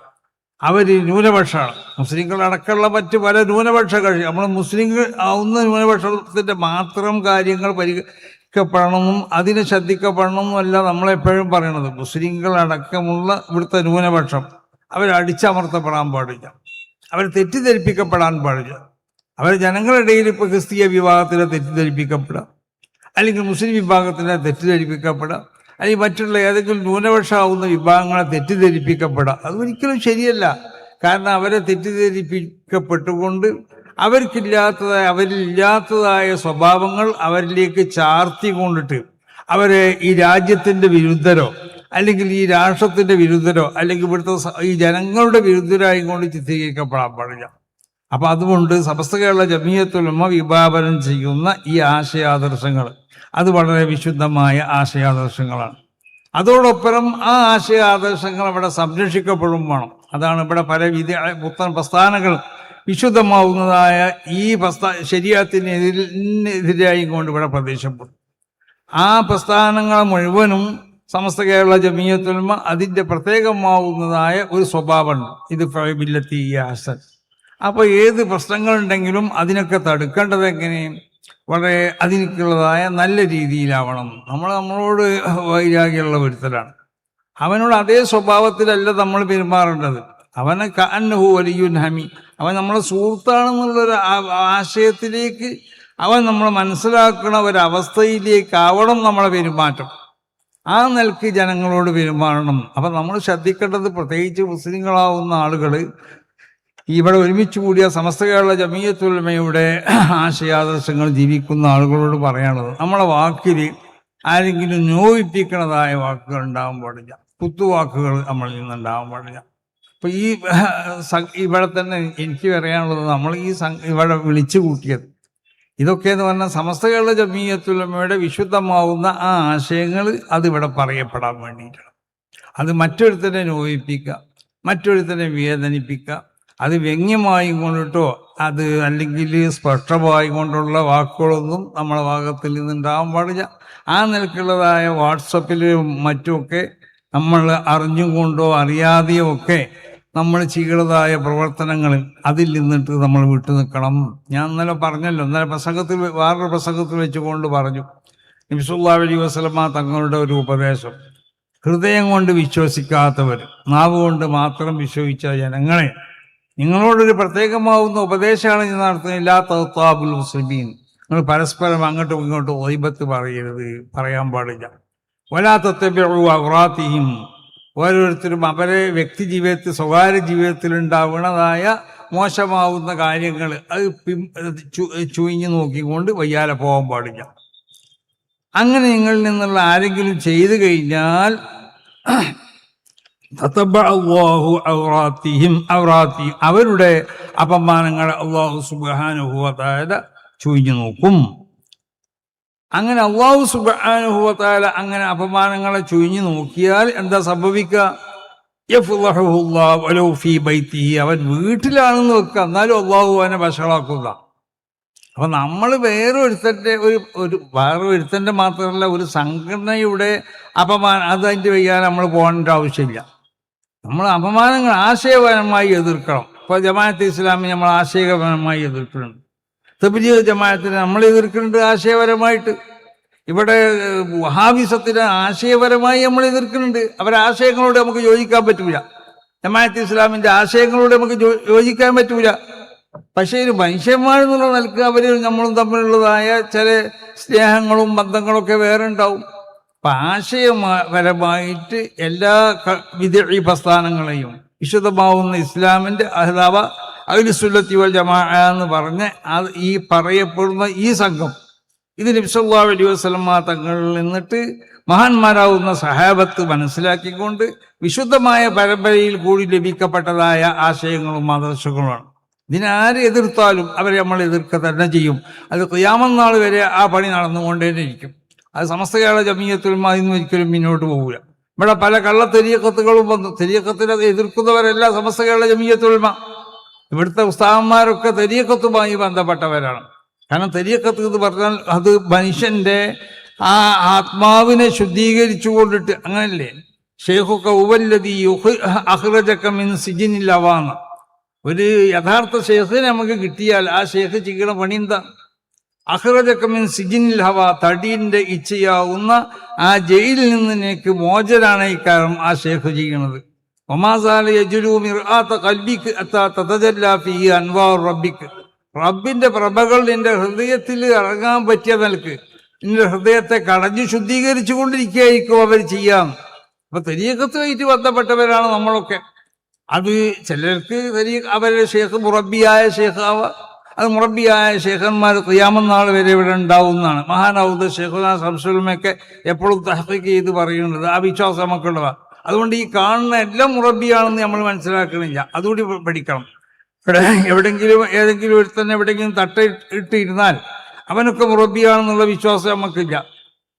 അവർ ന്യൂനപക്ഷമാണ്. മുസ്ലിങ്ങളടക്കമുള്ള മറ്റ് പല ന്യൂനപക്ഷ കക്ഷി, നമ്മൾ മുസ്ലിങ്ങൾ ആവുന്ന ന്യൂനപക്ഷത്തിന്റെ മാത്രം കാര്യങ്ങൾ പരിഗണിക്കപ്പെടണമെന്നും അതിനെ ശ്രദ്ധിക്കപ്പെടണമെന്നും അല്ല നമ്മളെപ്പോഴും പറയണത്. മുസ്ലിങ്ങളടക്കമുള്ള ഇവിടുത്തെ ന്യൂനപക്ഷം അവരടിച്ചമർത്തപ്പെടാൻ പാടില്ല, അവർ തെറ്റിദ്ധരിപ്പിക്കപ്പെടാൻ പാടില്ല. അവർ ജനങ്ങളുടെ ഇടയിൽ ഇപ്പോൾ ക്രിസ്തീയ വിഭാഗത്തിനെ തെറ്റിദ്ധരിപ്പിക്കപ്പെടാം, അല്ലെങ്കിൽ മുസ്ലിം വിഭാഗത്തിനെ തെറ്റിദ്ധരിപ്പിക്കപ്പെടാം, അല്ലെങ്കിൽ മറ്റുള്ള ഏതെങ്കിലും ന്യൂനപക്ഷമാവുന്ന വിഭാഗങ്ങളെ തെറ്റിദ്ധരിപ്പിക്കപ്പെടാം. അതൊരിക്കലും ശരിയല്ല. കാരണം അവരെ തെറ്റിദ്ധരിപ്പിക്കപ്പെട്ടുകൊണ്ട് അവരിലില്ലാത്തതായ സ്വഭാവങ്ങൾ അവരിലേക്ക് ചാർത്തി കൊണ്ടിട്ട് അവരെ ഈ രാജ്യത്തിൻ്റെ വിരുദ്ധരോ അല്ലെങ്കിൽ ഈ രാഷ്ട്രത്തിൻ്റെ വിരുദ്ധരോ അല്ലെങ്കിൽ ഇവിടുത്തെ ഈ ജനങ്ങളുടെ വിരുദ്ധരായി കൊണ്ട് ചിത്രീകരിക്കപ്പെടാൻ പാടില്ല. അപ്പം അതുകൊണ്ട് സമസ്ത കേരള ജമിയത്തുൽ ഉലമ വിഭാവനം ചെയ്യുന്ന ഈ ആശയാദർശങ്ങൾ അത് വളരെ വിശുദ്ധമായ ആശയാദർശങ്ങളാണ്. അതോടൊപ്പം ആ ആശയാദർശങ്ങൾ അവിടെ സംരക്ഷിക്കപ്പെടും വേണം. അതാണ് ഇവിടെ പല പുത്തൻ പ്രസ്ഥാനങ്ങൾ വിശുദ്ധമാവുന്നതായ ഈ ശരീഅത്തിനെതിരായി കൊണ്ട് ഇവിടെ പ്രദേശപ്പെടും. ആ പ്രസ്ഥാനങ്ങൾ മുഴുവനും സമസ്ത കേരള ജമിയത്തുൽ ഉലമ അതിൻ്റെ പ്രത്യേകമാവുന്നതായ ഒരു സ്വഭാവമുണ്ട്. ഇത് ഫില്ലത്തി ഹസൻ. അപ്പോൾ ഏത് പ്രശ്നങ്ങളുണ്ടെങ്കിലും അതിനൊക്കെ തടുക്കേണ്ടത് എങ്ങനെ? വളരെ അതിനുള്ളതായ നല്ല രീതിയിലാവണം. നമ്മളോട് വൈരാഗ്യമുള്ള ഒരുത്തരാണ്, അവനോട് അതേ സ്വഭാവത്തിലല്ല നമ്മൾ പെരുമാറേണ്ടത്. അവനെ കഅന്നഹു വലിയുൻ ഹമി, അവൻ നമ്മളെ സുഹൃത്താണെന്നുള്ളൊരു ആശയത്തിലേക്ക് അവൻ നമ്മളെ മനസ്സിലാക്കുന്ന ഒരവസ്ഥയിലേക്കാവണം നമ്മളെ പെരുമാറ്റം. ആ നിലക്ക് ജനങ്ങളോട് പെരുമാറണം. അപ്പം നമ്മൾ ശ്രദ്ധിക്കേണ്ടത്, പ്രത്യേകിച്ച് മുസ്ലിങ്ങളാവുന്ന ആളുകൾ ഇവിടെ ഒരുമിച്ച് കൂടിയ സമസ്ത കേരള ജമിയത്തുൽ ഉലമയുടെ ആശയാദർശങ്ങൾ ജീവിക്കുന്ന ആളുകളോട് പറയാനുള്ളത്, നമ്മളെ വാക്കിൽ ആരെങ്കിലും നോവിപ്പിക്കുന്നതായ വാക്കുകൾ ഉണ്ടാകാൻ പാടില്ല, കുത്തുവാക്കുകൾ നമ്മളിൽ നിന്നുണ്ടാകാൻ പാടില്ല. അപ്പം ഇവിടെ തന്നെ എനിക്ക് പറയാനുള്ളത്, നമ്മൾ ഇവിടെ വിളിച്ചു കൂട്ടിയത് ഇതൊക്കെ എന്ന് പറഞ്ഞാൽ സമസ്ത കേരള ജമിയത്തുൽ ഉലമയുടെ വിശുദ്ധമാവുന്ന ആ ആശയങ്ങൾ അതിവിടെ പറയപ്പെടാൻ വേണ്ടിയിട്ടാണ്. അത് മറ്റൊരുത്തനെ നോവിപ്പിക്കുക, മറ്റൊരുത്തനെ വേദനിപ്പിക്കുക, അത് വ്യംഗ്യമായി കൊണ്ടിട്ടോ അത് അല്ലെങ്കിൽ സ്പഷ്ടമായി കൊണ്ടുള്ള വാക്കുകളൊന്നും നമ്മളെ ഭാഗത്തിൽ നിന്നുണ്ടാകാൻ പാടില്ല. ആ നിലക്കുള്ളതായ വാട്സപ്പിലും മറ്റുമൊക്കെ നമ്മൾ അറിഞ്ഞുകൊണ്ടോ അറിയാതെയോ ഒക്കെ നമ്മൾ ചെയ്യുന്നതായ പ്രവർത്തനങ്ങൾ അതിൽ നിന്നിട്ട് നമ്മൾ വിട്ടു നിൽക്കണം. ഞാൻ ഇന്നലെ പറഞ്ഞല്ലോ, ഇന്നലെ വേറൊരു പ്രസംഗത്തിൽ വെച്ചുകൊണ്ട് പറഞ്ഞു, നബി സല്ലല്ലാഹു അലൈഹി വസല്ലമ തങ്ങളുടെ ഒരു ഉപദേശം, ഹൃദയം കൊണ്ട് വിശ്വസിക്കാത്തവർ, നാവ് കൊണ്ട് മാത്രം വിശ്വസിച്ച ജനങ്ങളെ നിങ്ങളോടൊരു പ്രത്യേകമാവുന്ന ഉപദേശമാണ് ഞാൻ നടത്തുന്നത്. ലാ തഗ്താബുൽ മുസ്ലിമീൻ, നിങ്ങൾ പരസ്പരം അങ്ങോട്ടും ഇങ്ങോട്ടും ഗീബത്ത് പറയരുത്, പറയാൻ പാടില്ല. വലാ തത്തബിഉ ഔറാത്തിഹിം, ഓരോരുത്തരും അവരെ വ്യക്തി ജീവിതത്തിൽ സ്വകാര്യ ജീവിതത്തിൽ ഉണ്ടാവുന്നതായ മോശമാവുന്ന കാര്യങ്ങൾ അത് ചുയിഞ്ഞു നോക്കിക്കൊണ്ട് വയ്യാലെ പോകാൻ പാടില്ല. അങ്ങനെ നിങ്ങളിൽ നിന്നുള്ള ആരെങ്കിലും ചെയ്തു കഴിഞ്ഞാൽ അവരുടെ അപമാനങ്ങൾ അല്ലാഹു സുബ്ഹാനഹു വ തആല ചുയിഞ്ഞു നോക്കും. അങ്ങനെ അല്ലാഹു സുബ്ഹാനഹു വ തആല അങ്ങനെ അപമാനങ്ങളെ ചുയിഞ്ഞു നോക്കിയാൽ എന്താ സംഭവിക്കുക? യഫ്ളഹുല്ലാഹു വലൗ ഫീ ബൈത്തിഹി, അവൻ വീട്ടിലാണെന്ന് വെക്കുക, എന്നാലും അല്ലാഹു അവനെ വഷളാക്കുക. അപ്പൊ നമ്മൾ വേറൊരുത്തൻ്റെ മാത്രമല്ല, ഒരു സംഘടനയുടെ അപമാനം അത് അതിൻ്റെ വയ്യാതെ നമ്മൾ പോകേണ്ട ആവശ്യമില്ല. നമ്മൾ അപമാനങ്ങൾ ആശയപരമായി എതിർക്കണം. ഇപ്പോൾ ജമാഅത്തെ ഇസ്ലാമി നമ്മൾ ആശയപരമായി എതിർക്കുന്നുണ്ട്, തബ്ലീഗ് ജമാഅത്തിനെ നമ്മൾ എതിർക്കുന്നുണ്ട് ആശയപരമായിട്ട്. ഇവിടെ വഹാബിസത്തിന് ആശയപരമായി നമ്മൾ എതിർക്കുന്നുണ്ട്. അവരുടെ ആശയങ്ങളോട് നമുക്ക് യോജിക്കാൻ പറ്റൂല. ജമാഅത്ത് ഇസ്ലാമിൻ്റെ ആശയങ്ങളോട് നമുക്ക് യോജിക്കാൻ പറ്റൂല. പക്ഷേ ഒരു മനുഷ്യന്മാരെന്നുള്ള നിലക്ക് അവർ നമ്മളും തമ്മിലുള്ളതായ ചില സ്നേഹങ്ങളും ബന്ധങ്ങളൊക്കെ വേറെ ഉണ്ടാവും. അപ്പം ആശയപരമായിട്ട് എല്ലാ വിദഈ പ്രസ്ഥാനങ്ങളെയും വിശുദ്ധമാവുന്ന ഇസ്ലാമിൻ്റെ അഹ്ദാബ അഹ്ലുസുന്നത്തി വൽ ജമാഅ എന്ന് പറഞ്ഞ് ഈ പറയപ്പെടുന്ന ഈ സംഘം ഇത് നബി സല്ലല്ലാഹു അലൈഹി വസല്ലമ തങ്ങളിൽ നിന്നിട്ട് മഹാന്മാരാവുന്ന സഹാബത്ത് മനസ്സിലാക്കിക്കൊണ്ട് വിശുദ്ധമായ പരമ്പരയിൽ കൂടി ലഭിക്കപ്പെട്ടതായ ആശയങ്ങളും ആദർശങ്ങളുമാണ്. ഇതിനാര് എതിർത്താലും അവരെ നമ്മൾ എതിർക്കുക തന്നെ ചെയ്യും. അത് ഖിയാമത്ത് നാൾ വരെ ആ പണി നടന്നുകൊണ്ടേയിരിക്കും. അത് സമസ്ത കേരള ജമീയത്തുൽ ഉലമ ഇന്നും ഒരിക്കലും മുന്നോട്ട് പോകില്ല. ഇവിടെ പല കള്ള തെരീഖത്തുകളും വന്നു. തെരീഖത്തിനെ എതിർക്കുന്നവരല്ല സമസ്ത കേരള ജമീയത്തുൽ ഉലമ. ഇവിടുത്തെ ഉസ്താദന്മാരൊക്കെ തെരീഖത്തുമായി ബന്ധപ്പെട്ടവരാണ്. കാരണം തെരീഖത്ത് എന്ന് പറഞ്ഞാൽ അത് മനുഷ്യൻ്റെ ആ ആത്മാവിനെ ശുദ്ധീകരിച്ചു കൊണ്ടിട്ട്, അങ്ങനല്ലേ ഷെയ്ഖുക ഉവല്ലദീ അഖ്റജക മിൻ സിജ്നിൽ അവാന. ഒരു യഥാർത്ഥ ഷെയ്ഖിനെ നമുക്ക് കിട്ടിയാൽ ആ ഷെയ്ഖ് ചെയ്യുന്ന പണി എന്താ? അഖ്റജക മിൻ സിജ്നിൽ ഹവ, തടീൻ്റെ ഇച്ഛയാവുന്ന ആ ജയിലിൽ നിന്ന് നിനക്ക് മോചനാണ് ഇക്കാരം ആ ഷെയ്ഖ് ചെയ്യുന്നത്. ഒമാസാല യജ്ലു മിർആത ഖൽബിക അത്താ തതജല്ലാ ഫീഹി അൻവാർ റബ്ബിക. റബ്ബിൻ്റെ പ്രഭകൾ നിന്റെ ഹൃദയത്തിൽ ഇറങ്ങാൻ പറ്റിയ നിലക്ക് നിന്റെ ഹൃദയത്തെ കടഞ്ഞു ശുദ്ധീകരിച്ചു കൊണ്ടിരിക്കുകയായിരിക്കും അവർ ചെയ്യാം. അപ്പൊ തെരീഖത്തുമായിട്ട് ബന്ധപ്പെട്ടവരാണ് നമ്മളൊക്കെ. അത് ചിലർക്ക് അവരുടെ ഷേഖ് മുറബിയായ ഷേഖാവാം. അത് മുറബിയായ ഷേഖന്മാർ ഖിയാമത്ത് നാൾ വരെ ഇവിടെ ഉണ്ടാവുന്നതാണ്. മഹാനാവുന്ന ഷേഖുനാ ശംസുലുമൊക്കെ എപ്പോഴും തഹ്ഖീഖ് ചെയ്ത് പറയുന്നത് ആ വിശ്വാസം നമുക്കുള്ളതാണ്. അതുകൊണ്ട് ഈ കാണുന്ന എല്ലാം മുറബിയാണെന്ന് നമ്മൾ മനസ്സിലാക്കണില്ല. അതുകൂടി പഠിക്കണം. എവിടെങ്കിലും ഏതെങ്കിലും ഒരുത്തന്നെ എവിടെയെങ്കിലും തട്ടയിട്ടിരുന്നാൽ അവനൊക്കെ മുറബിയാണെന്നുള്ള വിശ്വാസം നമുക്കില്ല.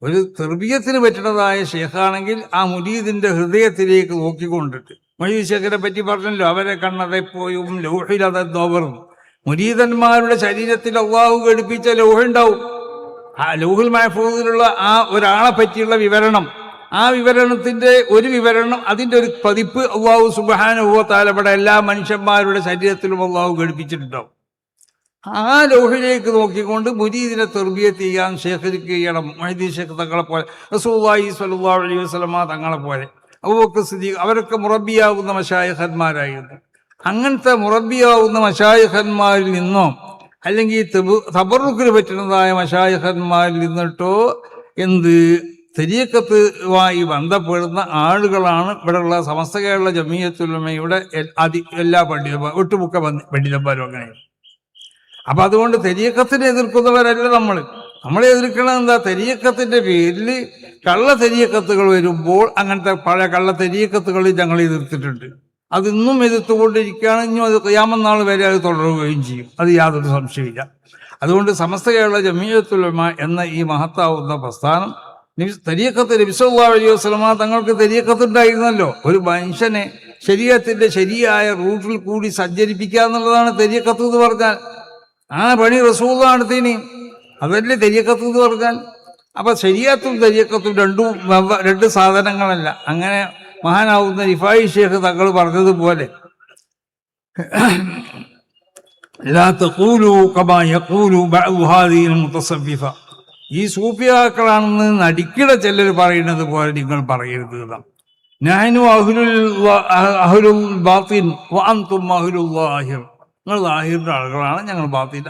ഒരു തെർബിയത്തിന് പറ്റുന്നതായ ഷേഖാണെങ്കിൽ ആ മുരീദിന്റെ ഹൃദയത്തിലേക്ക് നോക്കിക്കൊണ്ടിട്ട്, മൊയ്‌ദി ഷേഖിനെ പറ്റി പറഞ്ഞല്ലോ, അവരെ കണ്ണതെപ്പോയും ലൗഹിലതോവറും. മുരീദന്മാരുടെ ശരീരത്തിൽ അള്ളാഹു ഘടിപ്പിച്ച ലൗഹുണ്ടാവും. ആ ലൗഹുൽ മഹ്ഫൂദിലുള്ള ആ ഒരാളെ പറ്റിയുള്ള വിവരണം, ആ വിവരണത്തിന്റെ ഒരു വിവരണം, അതിൻ്റെ ഒരു പതിപ്പ് അള്ളാഹു സുബ്ഹാനഹു വ തആല ഇവിടെ എല്ലാ മനുഷ്യന്മാരുടെ ശരീരത്തിലും അള്ളാഹു ഘടിപ്പിച്ചിട്ടുണ്ടാവും. ആ ലൗഹിലേക്ക് നോക്കിക്കൊണ്ട് മുരീദിനെ തർബിയത്ത് ചെയ്യാൻ ഷേഖിക്ക് ചെയ്യണം. മൊയ്‌ദി ഷേഖ് തങ്ങളെ പോലെ, റസൂലുള്ളാഹി സ്വല്ലല്ലാഹു അലൈഹി വസല്ലമ തങ്ങളെ പോലെ, അബൂബക്കർ സിദ്ദീഖ്, അവരൊക്കെ മുറബിയാവുന്ന മശായിഖന്മാരായിരുന്നു. അങ്ങനത്തെ മുറബിയാവുന്ന മശായിഖന്മാരിൽ നിന്നോ അല്ലെങ്കിൽ തബറുക്കിന് പറ്റുന്നതായ മശായിഖന്മാരിൽ നിന്നിട്ടോ എന്ത് തരീഖത്തുമായി ബന്ധപ്പെടുന്ന ആളുകളാണ് ഇവിടെയുള്ള സമസ്ത കേരള ജമീയത്തുൽ ഉലമയുടെ എല്ലാ പണ്ഡിതന്മാരും, ഒട്ടുമുക്ക പണ്ഡിതന്മാരും അങ്ങനെ. അപ്പം അതുകൊണ്ട് തെരീഖത്തിനെ എതിർക്കുന്നവരല്ല നമ്മളെ എതിർക്കണത് എന്താ? തെരീഖത്തിൻ്റെ പേരിൽ കള്ള തെരീഖത്തുകൾ വരുമ്പോൾ അങ്ങനത്തെ പഴയ കള്ള തെരീഖത്തുകളിൽ ഞങ്ങൾ എതിർത്തിട്ടുണ്ട്. അതിന്നും എതിർത്തുകൊണ്ടിരിക്കുകയാണ്. ഇനിയും അത് ഖിയാമത്ത് നാൾ വരെ അത് തുടരുകയും ചെയ്യും. അത് യാതൊരു സംശയമില്ല. അതുകൊണ്ട് സമസ്ത കേരള ജമീയത്തുൽ ഉലമ എന്ന ഈ മഹത്താവുന്ന പ്രസ്ഥാനം തരീഖത്ത് നബി സല്ലല്ലാഹു അലൈഹി വസല്ലമ തങ്ങൾക്ക് തരീഖത്തുണ്ടായിരുന്നല്ലോ. ഒരു മനുഷ്യനെ ശരീഅത്തിന്റെ ശരിയായ റൂട്ടിൽ കൂടി സഞ്ചരിപ്പിക്കുക എന്നുള്ളതാണ് തരീഖത്ത് എന്ന് പറഞ്ഞാൽ. ആ പണി റസൂലുള്ളാഹി നടത്തിനി, അതല്ലേ തരീഖത്ത് എന്ന് പറഞ്ഞാൽ. അപ്പൊ ശരീഅത്തും തരീഖത്തും രണ്ട് സാധനങ്ങളല്ല. അങ്ങനെ മഹാനാവുന്ന റിഫായി ഷേഖ് തങ്ങൾ പറഞ്ഞതുപോലെ ലാ തഖൂലു കമാ യഖൂലു ബഅദു ഹാദിഹിൽ മുതസവ്വിഫ. ഈ സൂഫിയാക്കളാണെന്ന് നടിക്കിട ചിലർ പറയുന്നത് പോലെ നിങ്ങൾ പറയരുത്. നഹ്നു അഹ്ലുൽ ബാത്തിൻ വ അൻതും അഹ്ലുൽ ളാഹിർ. നിങ്ങൾ ളാഹിറിന്റെ ആളുകളാണ്, ഞങ്ങൾ ബാത്തിൻ.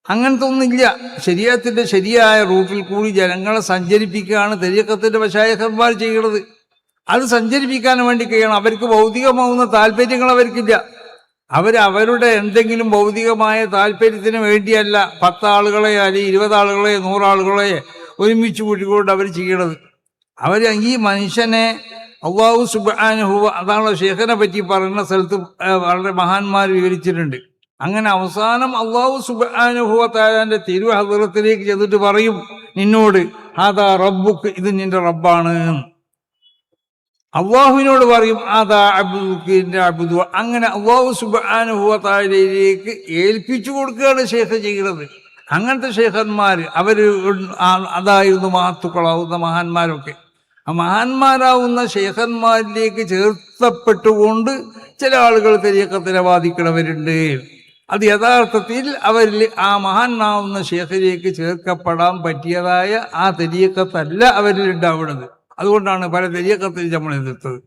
അങ്ങനത്തെ ഒന്നുമില്ല. ശരീഅത്തിന്റെ ശരിയായ റൂട്ടിൽ കൂടി ജനങ്ങളെ സഞ്ചരിപ്പിക്കുകയാണ് തരീഖത്തിന്റെ മശായിഖന്മാർ ചെയ്യുന്നത്. അത് സഞ്ചരിപ്പിക്കാൻ വേണ്ടി കഴിയണം. അവർക്ക് ഭൗതികമാവുന്ന താല്പര്യങ്ങൾ അവർക്കില്ല. അവരുടെ എന്തെങ്കിലും ഭൗതികമായ താല്പര്യത്തിന് വേണ്ടിയല്ല 10 ആളുകളെ അല്ലെങ്കിൽ 20 ആളുകളെ 100 ആളുകളെ ഒരുമിച്ച് കൂട്ടിക്കൊണ്ട് അവർ ചെയ്യണത്. ഈ മനുഷ്യനെ അല്ലാഹു സുബ്ഹാനഹു, അതാണല്ലോ ഷേഖിനെ പറ്റി പറയുന്ന സ്ഥലത്ത് വളരെ മഹാന്മാർ വിവരിച്ചിട്ടുണ്ട്. അങ്ങനെ അവസാനം അല്ലാഹു സുബ്ഹാനഹു വ തആലയുടെ തിരുഹദ്റത്തിലേക്ക് ചെന്നിട്ട് പറയും നിന്നോട്, ഹാദാ റബ്ബുക്ക്, ഇത് നിന്റെ റബ്ബാണ്. അള്ളാഹുവിനോട് പറയും ആദാ അബ്ദുക്കിന്റെ അബ്ദു. അങ്ങനെ അള്ളാഹു സുബ്ഹാനഹു വ തആലയിലേക്ക് ഏൽപ്പിച്ചു കൊടുക്കുകയാണ് ഷേഖ് ചെയ്യുന്നത്. അങ്ങനത്തെ ഷേഖന്മാർ അതായിരുന്നു മഹത്തുക്കളാവുന്ന മഹാന്മാരൊക്കെ. ആ മഹാന്മാരാവുന്ന ഷേഖന്മാരിലേക്ക് ചേർത്തപ്പെട്ടുകൊണ്ട് ചില ആളുകൾ തരീഖത്തിനെ വാദിക്കണവരുണ്ട്. അത് യഥാർത്ഥത്തിൽ അവരിൽ ആ മഹാനാവുന്ന ഷേഖിലേക്ക് ചേർക്കപ്പെടാൻ പറ്റിയതായ ആ തരീക്കത്തല്ല അവരിൽ ഉണ്ടാവുന്നത്. അതുകൊണ്ടാണ് പല തരീക്കത്തിൽ നമ്മൾ എതിർത്തത്.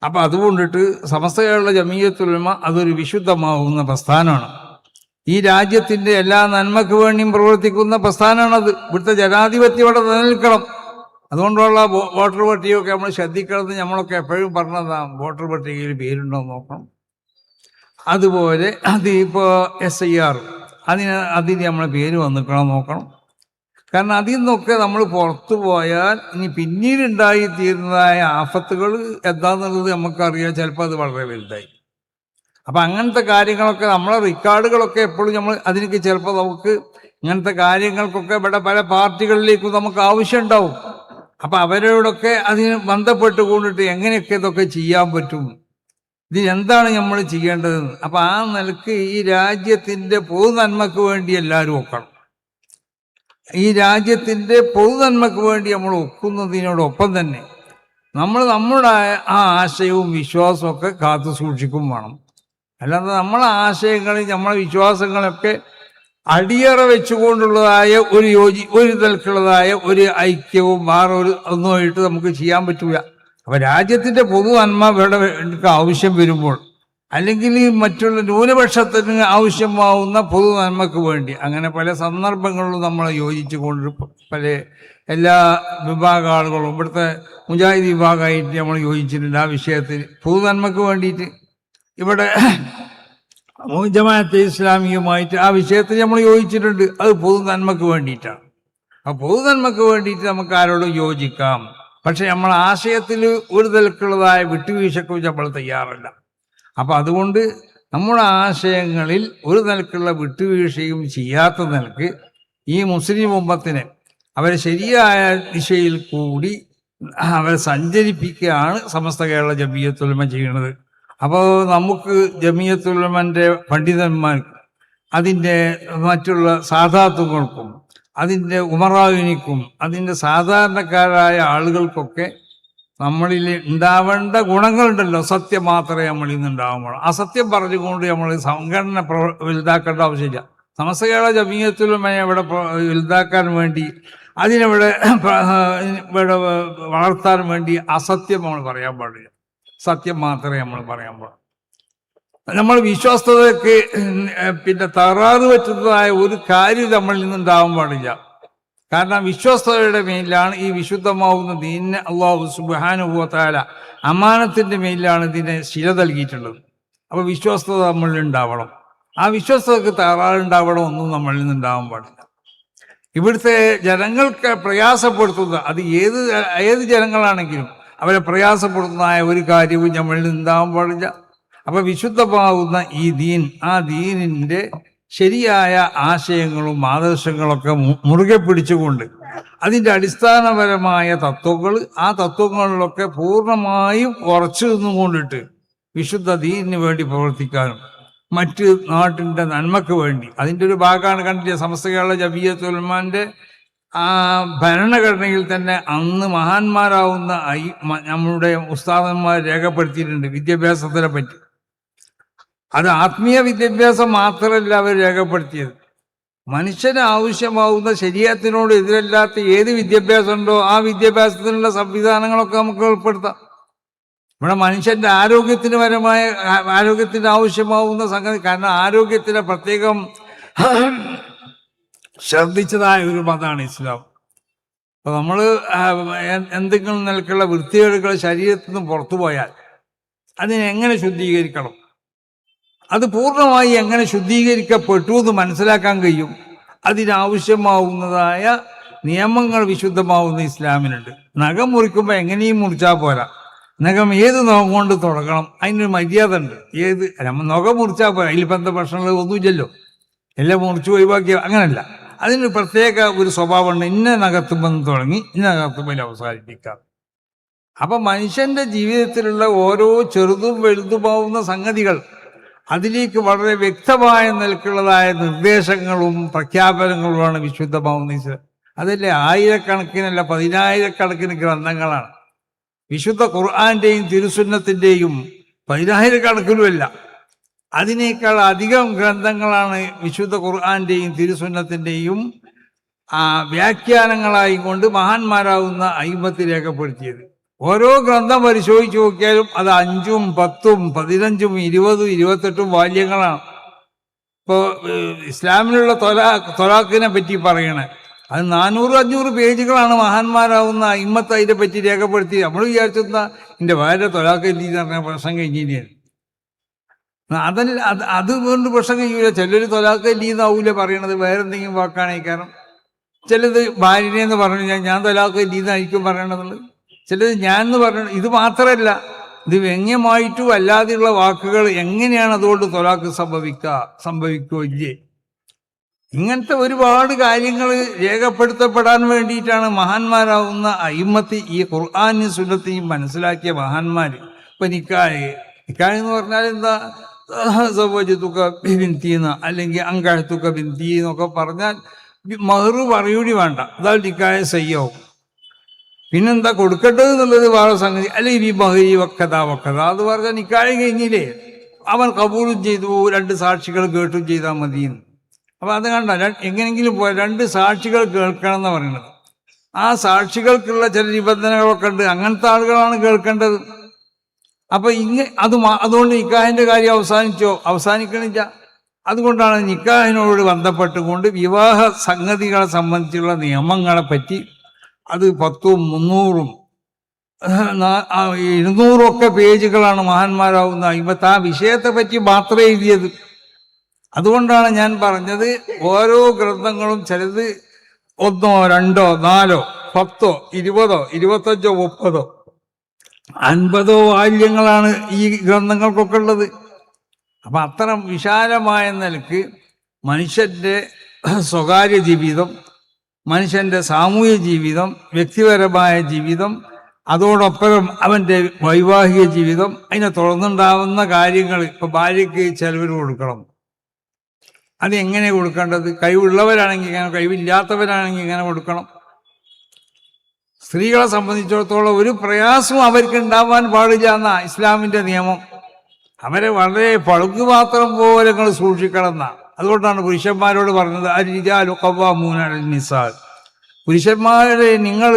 അപ്പൊ അതുകൊണ്ടിട്ട് സമസ്ത കേരള ജമീയത്തുൽ ഉലമ അതൊരു വിശുദ്ധമാവുന്ന പ്രസ്ഥാനമാണ്. ഈ രാജ്യത്തിന്റെ എല്ലാ നന്മക്ക് വേണ്ടിയും പ്രവർത്തിക്കുന്ന പ്രസ്ഥാനമാണത്. ഇവിടുത്തെ ജനാധിപത്യം ഇവിടെ നിലനിൽക്കണം. അതുകൊണ്ടുള്ള വോട്ടർ പട്ടികയൊക്കെ നമ്മൾ ശ്രദ്ധിക്കണമെന്ന് നമ്മളൊക്കെ എപ്പോഴും പറഞ്ഞതാണ്. വോട്ടർ പട്ടികയിൽ പേരുണ്ടോ എന്ന് നോക്കണം. അതുപോലെ അത് ഇപ്പോൾ SIR അതിന് നമ്മളെ പേര് വന്നിക്കണം നോക്കണം. കാരണം അതിൽ നിന്നൊക്കെ നമ്മൾ പുറത്തു പോയാൽ ഇനി പിന്നീട് ഉണ്ടായിത്തീരുന്നതായ ആഫത്തുകൾ എന്താണെന്നുള്ളത് നമുക്കറിയാം. ചിലപ്പോൾ അത് വളരെ വലുതായി. അപ്പം അങ്ങനത്തെ കാര്യങ്ങളൊക്കെ നമ്മളെ റെക്കോർഡുകളൊക്കെ എപ്പോഴും നമ്മൾ അതിനൊക്കെ ചിലപ്പോൾ നമുക്ക് ഇങ്ങനത്തെ കാര്യങ്ങൾക്കൊക്കെ ഇവിടെ പല പാർട്ടികളിലേക്കും നമുക്ക് ആവശ്യമുണ്ടാവും. അപ്പം അവരോടൊക്കെ അതിന് ബന്ധപ്പെട്ട് കൊണ്ടിട്ട് എങ്ങനെയൊക്കെ ഇതൊക്കെ ചെയ്യാൻ പറ്റും, ഇതിനെന്താണ് നമ്മൾ ചെയ്യേണ്ടതെന്ന്. അപ്പം ആ നിലക്ക് ഈ രാജ്യത്തിൻ്റെ പൊതുനന്മക്ക് വേണ്ടി എല്ലാവരും ഒക്കണം. ഈ രാജ്യത്തിൻ്റെ പൊതുനന്മക്ക് വേണ്ടി നമ്മൾ ഒക്കുന്നതിനോടൊപ്പം തന്നെ നമ്മൾ നമ്മുടെ ആ ആശയവും വിശ്വാസവും ഒക്കെ കാത്തു സൂക്ഷിക്കും വേണം. അല്ലാതെ നമ്മളെ ആശയങ്ങളിൽ നമ്മളെ വിശ്വാസങ്ങളൊക്കെ അടിയറ വെച്ചുകൊണ്ടുള്ളതായ ഒരു തരത്തിലുള്ളതായ ഒരു ഐക്യവും വേറെ ഒന്നുമായിട്ട് നമുക്ക് ചെയ്യാൻ പറ്റില്ല. അപ്പം രാജ്യത്തിൻ്റെ പൊതു നന്മ ഇവിടെ ആവശ്യം വരുമ്പോൾ, അല്ലെങ്കിൽ മറ്റുള്ള ന്യൂനപക്ഷത്തിന് ആവശ്യമാവുന്ന പൊതു നന്മക്ക് വേണ്ടി അങ്ങനെ പല സന്ദർഭങ്ങളിലും നമ്മൾ യോജിച്ചു കൊണ്ട് പല എല്ലാ വിഭാഗ ആളുകളും ഇവിടുത്തെ മുജാഹിദ് വിഭാഗമായിട്ട് നമ്മൾ യോജിച്ചിട്ടുണ്ട്. ആ വിഷയത്തിൽ പൊതു നന്മക്ക് വേണ്ടിയിട്ട് ഇവിടെ ജമാഅത്തെ ഇസ്ലാമിയുമായിട്ട് ആ വിഷയത്തിൽ നമ്മൾ യോജിച്ചിട്ടുണ്ട്. അത് പൊതു നന്മക്ക് വേണ്ടിയിട്ടാണ്. ആ പൊതു നന്മക്ക് വേണ്ടിയിട്ട് നമുക്ക് ആരോടും യോജിക്കാം. പക്ഷെ നമ്മൾ ആശയത്തിൽ ഒരു തരത്തിലുള്ളതായ വിട്ടുവീഴ്ചക്കും നമ്മൾ തയ്യാറല്ല. അപ്പം അതുകൊണ്ട് നമ്മുടെ ആശയങ്ങളിൽ ഒരു നിലക്കുള്ള വിട്ടുവീഴ്ചയും ചെയ്യാത്ത നിലക്ക് ഈ മുസ്ലിം ഉമ്മത്തിനെ അവരെ ശരിയായ ദിശയിൽ കൂടി അവരെ സഞ്ചരിപ്പിക്കുകയാണ് സമസ്ത കേരള ജമീയത്തുൽ ഉലമ ചെയ്യുന്നത്. അപ്പോൾ നമുക്ക് ജമീയത്തുൽ ഉലമൻ്റെ പണ്ഡിതന്മാർക്കും അതിൻ്റെ മറ്റുള്ള സാധാത്തുക്കൾക്കും അതിൻ്റെ ഉമറാവിനിക്കും അതിൻ്റെ സാധാരണക്കാരായ ആളുകൾക്കൊക്കെ നമ്മളിൽ ഉണ്ടാവേണ്ട ഗുണങ്ങളുണ്ടല്ലോ. സത്യം മാത്രമേ നമ്മളിൽ നിന്ന് ഉണ്ടാകുമ്പോൾ അസത്യം പറഞ്ഞുകൊണ്ട് നമ്മൾ സംഘടന വലുതാക്കേണ്ട ആവശ്യമില്ല. സമസ്ത കേരള ജമീയത്തുൽ ഉലമയെ ഇവിടെ വലുതാക്കാൻ വേണ്ടി അതിനിവിടെ വളർത്താൻ വേണ്ടി അസത്യം നമ്മൾ പറയാൻ പാടില്ല. സത്യം മാത്രമേ നമ്മൾ പറയാൻ പാടുള്ളൂ. നമ്മൾ വിശ്വാസതയ്ക്ക് പിന്നെ തകരാറ് പറ്റുന്നതായ ഒരു കാര്യം നമ്മളിൽ നിന്നുണ്ടാവാൻ പാടില്ല. കാരണം വിശ്വാസതയുടെ മേലിലാണ് ഈ വിശുദ്ധമാവുന്ന ദീനിനെ അല്ലാഹു സുബ്ഹാനഹു വ തആല അമാനത്തിൻ്റെ മേലിലാണ് ഇതിനെ ശില നൽകിയിട്ടുള്ളത്. അപ്പോൾ വിശ്വാസത നമ്മളിൽ ഉണ്ടാവണം. ആ വിശ്വാസതയ്ക്ക് തകരാറുണ്ടാവണം ഒന്നും നമ്മളിൽ നിന്നുണ്ടാവാൻ പാടില്ല. ഇവിടുത്തെ ജനങ്ങൾക്ക് പ്രയാസപ്പെടുത്തുന്ന അത് ഏത് ജനങ്ങളാണെങ്കിലും അവരെ പ്രയാസപ്പെടുത്തുന്നതായ ഒരു കാര്യവും നമ്മളിൽ നിന്നുണ്ടാവാൻ പാടില്ല. അപ്പം വിശുദ്ധമാവുന്ന ഈ ദീൻ, ആ ദീനിൻ്റെ ശരിയായ ആശയങ്ങളും ആദർശങ്ങളൊക്കെ മുറുകെ പിടിച്ചുകൊണ്ട് അതിൻ്റെ അടിസ്ഥാനപരമായ തത്വങ്ങൾ, ആ തത്വങ്ങളിലൊക്കെ പൂർണ്ണമായും ഉറച്ചു നിന്നുകൊണ്ടിട്ട് വിശുദ്ധ ദീനിന് വേണ്ടി പ്രവർത്തിക്കാനും മറ്റ് നാട്ടിൻ്റെ നന്മക്ക് വേണ്ടി അതിൻ്റെ ഒരു ഭാഗമാണ്. കണ്ടില്ലേ, സമസ്ത കേരള ജമീയത്തുൽ ഉലമാൻ്റെ ആ ഭരണഘടനയിൽ തന്നെ അന്ന് മഹാന്മാരാവുന്ന നമ്മളുടെ ഉസ്താദന്മാർ രേഖപ്പെടുത്തിയിട്ടുണ്ട് വിദ്യാഭ്യാസത്തിനെ പറ്റി. അത് ആത്മീയ വിദ്യാഭ്യാസം മാത്രമല്ല അവർ രേഖപ്പെടുത്തിയത്, മനുഷ്യന് ആവശ്യമാവുന്ന ശരീഅത്തിനോട് എതിരല്ലാത്ത ഏത് വിദ്യാഭ്യാസം ഉണ്ടോ ആ വിദ്യാഭ്യാസത്തിനുള്ള സംവിധാനങ്ങളൊക്കെ നമുക്ക് ഉൾപ്പെടുത്താം. ഇവിടെ മനുഷ്യന്റെ ആരോഗ്യത്തിന് ആവശ്യമാവുന്ന സംഗതി. കാരണം ആരോഗ്യത്തിന് പ്രത്യേകം ശ്രദ്ധിച്ചതായ ഒരു മതമാണ് ഇസ്ലാം. അപ്പോൾ നമ്മൾ എന്തെങ്കിലും നിലക്കുള്ള വൃത്തികേടുകൾ ശരീരത്തിൽ നിന്ന് പുറത്തു പോയാൽ അതിനെ എങ്ങനെ ശുദ്ധീകരിക്കണം, അത് പൂർണ്ണമായി എങ്ങനെ ശുദ്ധീകരിക്കപ്പെട്ടു എന്ന് മനസ്സിലാക്കാൻ കഴിയും. അതിനാവശ്യമാവുന്നതായ നിയമങ്ങൾ വിശുദ്ധമാവുന്ന ഇസ്ലാമിനുണ്ട്. നഖം മുറിക്കുമ്പോൾ എങ്ങനെയും മുറിച്ചാൽ പോരാ, നഖം ഏത് നഖം കൊണ്ട് തുടങ്ങണം അതിനൊരു മര്യാദ ഉണ്ട്. നഖം മുറിച്ചാൽ പോരാ, അതിൽ ബന്ധ പ്രശ്നങ്ങൾ ഒന്നുമില്ലല്ലോ, എല്ലാം മുറിച്ച് ഒഴിവാക്കിയ അങ്ങനല്ല. അതിനൊരു പ്രത്യേക ഒരു സ്വഭാവമുണ്ട്. ഇന്ന നഖത്തുമ്പോൾ തുടങ്ങി ഇന്ന നഖത്തുമ്പോൾ അവസാനിപ്പിക്കാം. അപ്പം മനുഷ്യന്റെ ജീവിതത്തിലുള്ള ഓരോ ചെറുതും വലുതുമാവുന്ന സംഗതികൾ അതിലേക്ക് വളരെ വ്യക്തമായ നിലക്കുള്ളതായ നിർദ്ദേശങ്ങളും പ്രഖ്യാപനങ്ങളുമാണ് വിശുദ്ധമാവുന്ന ഇസ്ലാം. അതല്ലേ ആയിരക്കണക്കിനല്ല 10,000കണക്കിന് ഗ്രന്ഥങ്ങളാണ്. വിശുദ്ധ ഖുർആന്റെയും തിരുസുന്നത്തിൻ്റെയും 10,000കണക്കിനുമല്ല, അതിനേക്കാൾ അധികം ഗ്രന്ഥങ്ങളാണ് വിശുദ്ധ ഖുർആന്റെയും തിരുസുന്നത്തിൻ്റെയും വ്യാഖ്യാനങ്ങളായി കൊണ്ട് മഹാന്മാരാകുന്ന അയിമത്ത് രേഖപ്പെടുത്തിയത്. ഓരോ ഗ്രന്ഥം പരിശോധിച്ച് നോക്കിയാലും അത് 5ഉം 10ഉം 15ഉം 20ഉം 28ഉം വാല്യങ്ങളാണ്. ഇപ്പോൾ ഇസ്ലാമിലുള്ള തൊലാഖിനെ പറ്റി പറയണേ, അത് 400-500 പേജുകളാണ് മഹാന്മാരാകുന്ന അയിമത്ത് അതിനെ പറ്റി രേഖപ്പെടുത്തി. നമ്മൾ വിചാരിച്ചെന്ന എൻ്റെ ഭാര്യ തൊലാഖ് എന്ന് പറഞ്ഞ പ്രശ്നം കഴിഞ്ഞിരിക്കുകയാണ്. അതുകൊണ്ട് പ്രശ്നം കഴിയൂല. ചിലർ തൊലാഖ് എല്ലീന്നാവൂല പറയണത്, വേറെന്തെങ്കിലും വാക്കാണെങ്കിൽ. കാരണം ചിലത് ഭാര്യനെന്ന് പറഞ്ഞു ഞാൻ തൊലാഖ് എല്ലീന്നായിരിക്കും പറയണതുള്ളത്, ചിലത് ഞാൻ എന്ന് പറയണത്. ഇത് മാത്രമല്ല, ഇത് വ്യംഗ്യമായിട്ടും അല്ലാതെയുള്ള വാക്കുകൾ എങ്ങനെയാണ് അതുകൊണ്ട് തൊലാഖ് സംഭവിക്കുകയോ ഇല്ലേ, ഇങ്ങനത്തെ ഒരുപാട് കാര്യങ്ങൾ രേഖപ്പെടുത്തപ്പെടാൻ വേണ്ടിയിട്ടാണ് മഹാന്മാരാകുന്ന അയിമത്ത് ഈ ഖുർആനും സുന്നത്തെയും മനസ്സിലാക്കിയ മഹാന്മാർ. ഇപ്പൊ നിക്കാഹ് എന്ന് പറഞ്ഞാൽ എന്താ, സവ്വജതുക ബിൻതീന അല്ലെങ്കിൽ അങ്കഅതുക ബിൻതി എന്നൊക്കെ പറഞ്ഞാൽ മഹ്റ് പറയൂടി വേണ്ട, അതാ നിക്കാഹ് സയ്യാവും. പിന്നെന്താ കൊടുക്കേണ്ടത് എന്നുള്ളത് വേറെ സംഗതി. അല്ലെങ്കിൽ ഈ മഹരി വക്കഥ അത് പറഞ്ഞാൽ നിക്കാഹ് കഴിഞ്ഞില്ലേ, അവൻ കബൂളും ചെയ്തു, 2 സാക്ഷികൾ കേട്ടും ചെയ്താൽ മതിയെന്ന്. അപ്പം അത് കണ്ട എങ്ങനെങ്കിലും പോയാൽ 2 സാക്ഷികൾ കേൾക്കണം എന്ന് പറയുന്നത്. ആ സാക്ഷികൾക്കുള്ള ചില നിബന്ധനകളൊക്കെ ഉണ്ട്, അങ്ങനത്തെ ആളുകളാണ് കേൾക്കേണ്ടത്. അപ്പൊ അതുകൊണ്ട് നിക്കാഹിന്റെ കാര്യം അവസാനിക്കണില്ല. അതുകൊണ്ടാണ് നിക്കാഹിനോട് ബന്ധപ്പെട്ടുകൊണ്ട് വിവാഹ സംഗതികളെ സംബന്ധിച്ചുള്ള നിയമങ്ങളെ പറ്റി അത് 10ഉം 300ഉം 200ഉം ഒക്കെ പേജുകളാണ് മഹാന്മാരാവുന്ന അയിമത്ത് ആ വിഷയത്തെ പറ്റി മാത്രമേ എഴുതിയത്. അതുകൊണ്ടാണ് ഞാൻ പറഞ്ഞത്, ഓരോ ഗ്രന്ഥങ്ങളും ചിലത് 1, 2, 4, 10, 20, 25, 30, 50 വാല്യങ്ങളാണ് ഈ ഗ്രന്ഥങ്ങൾക്കൊക്കെ ഉള്ളത്. അപ്പം അത്തരം വിശാലമായ നിലക്ക് മനുഷ്യൻ്റെ സ്വകാര്യ ജീവിതം, മനുഷ്യൻ്റെ സാമൂഹ്യ ജീവിതം, വ്യക്തിപരമായ ജീവിതം, അതോടൊപ്പം അവൻ്റെ വൈവാഹിക ജീവിതം, അതിനെ തുടർന്നുണ്ടാവുന്ന കാര്യങ്ങൾ. ഇപ്പം ഭാര്യയ്ക്ക് ചെലവിന് കൊടുക്കണം, അത് എങ്ങനെ കൊടുക്കേണ്ടത്, കഴിവുള്ളവരാണെങ്കിൽ ഇങ്ങനെ, കഴിവില്ലാത്തവരാണെങ്കിൽ ഇങ്ങനെ കൊടുക്കണം. സ്ത്രീകളെ സംബന്ധിച്ചിടത്തോളം ഒരു പ്രയാസവും അവർക്ക് ഉണ്ടാവാൻ പാടില്ല എന്നാ ഇസ്ലാമിൻ്റെ നിയമം. അവരെ വളരെ പളുങ്കുപാത്രം പോലെ നിങ്ങൾ സൂക്ഷിക്കണം എന്നാ. അതുകൊണ്ടാണ് പുരുഷന്മാരോട് പറഞ്ഞത് അർരിജാലു ഖവ്വാമൂന അലൻ നിസാ, പുരുഷന്മാരെ നിങ്ങൾ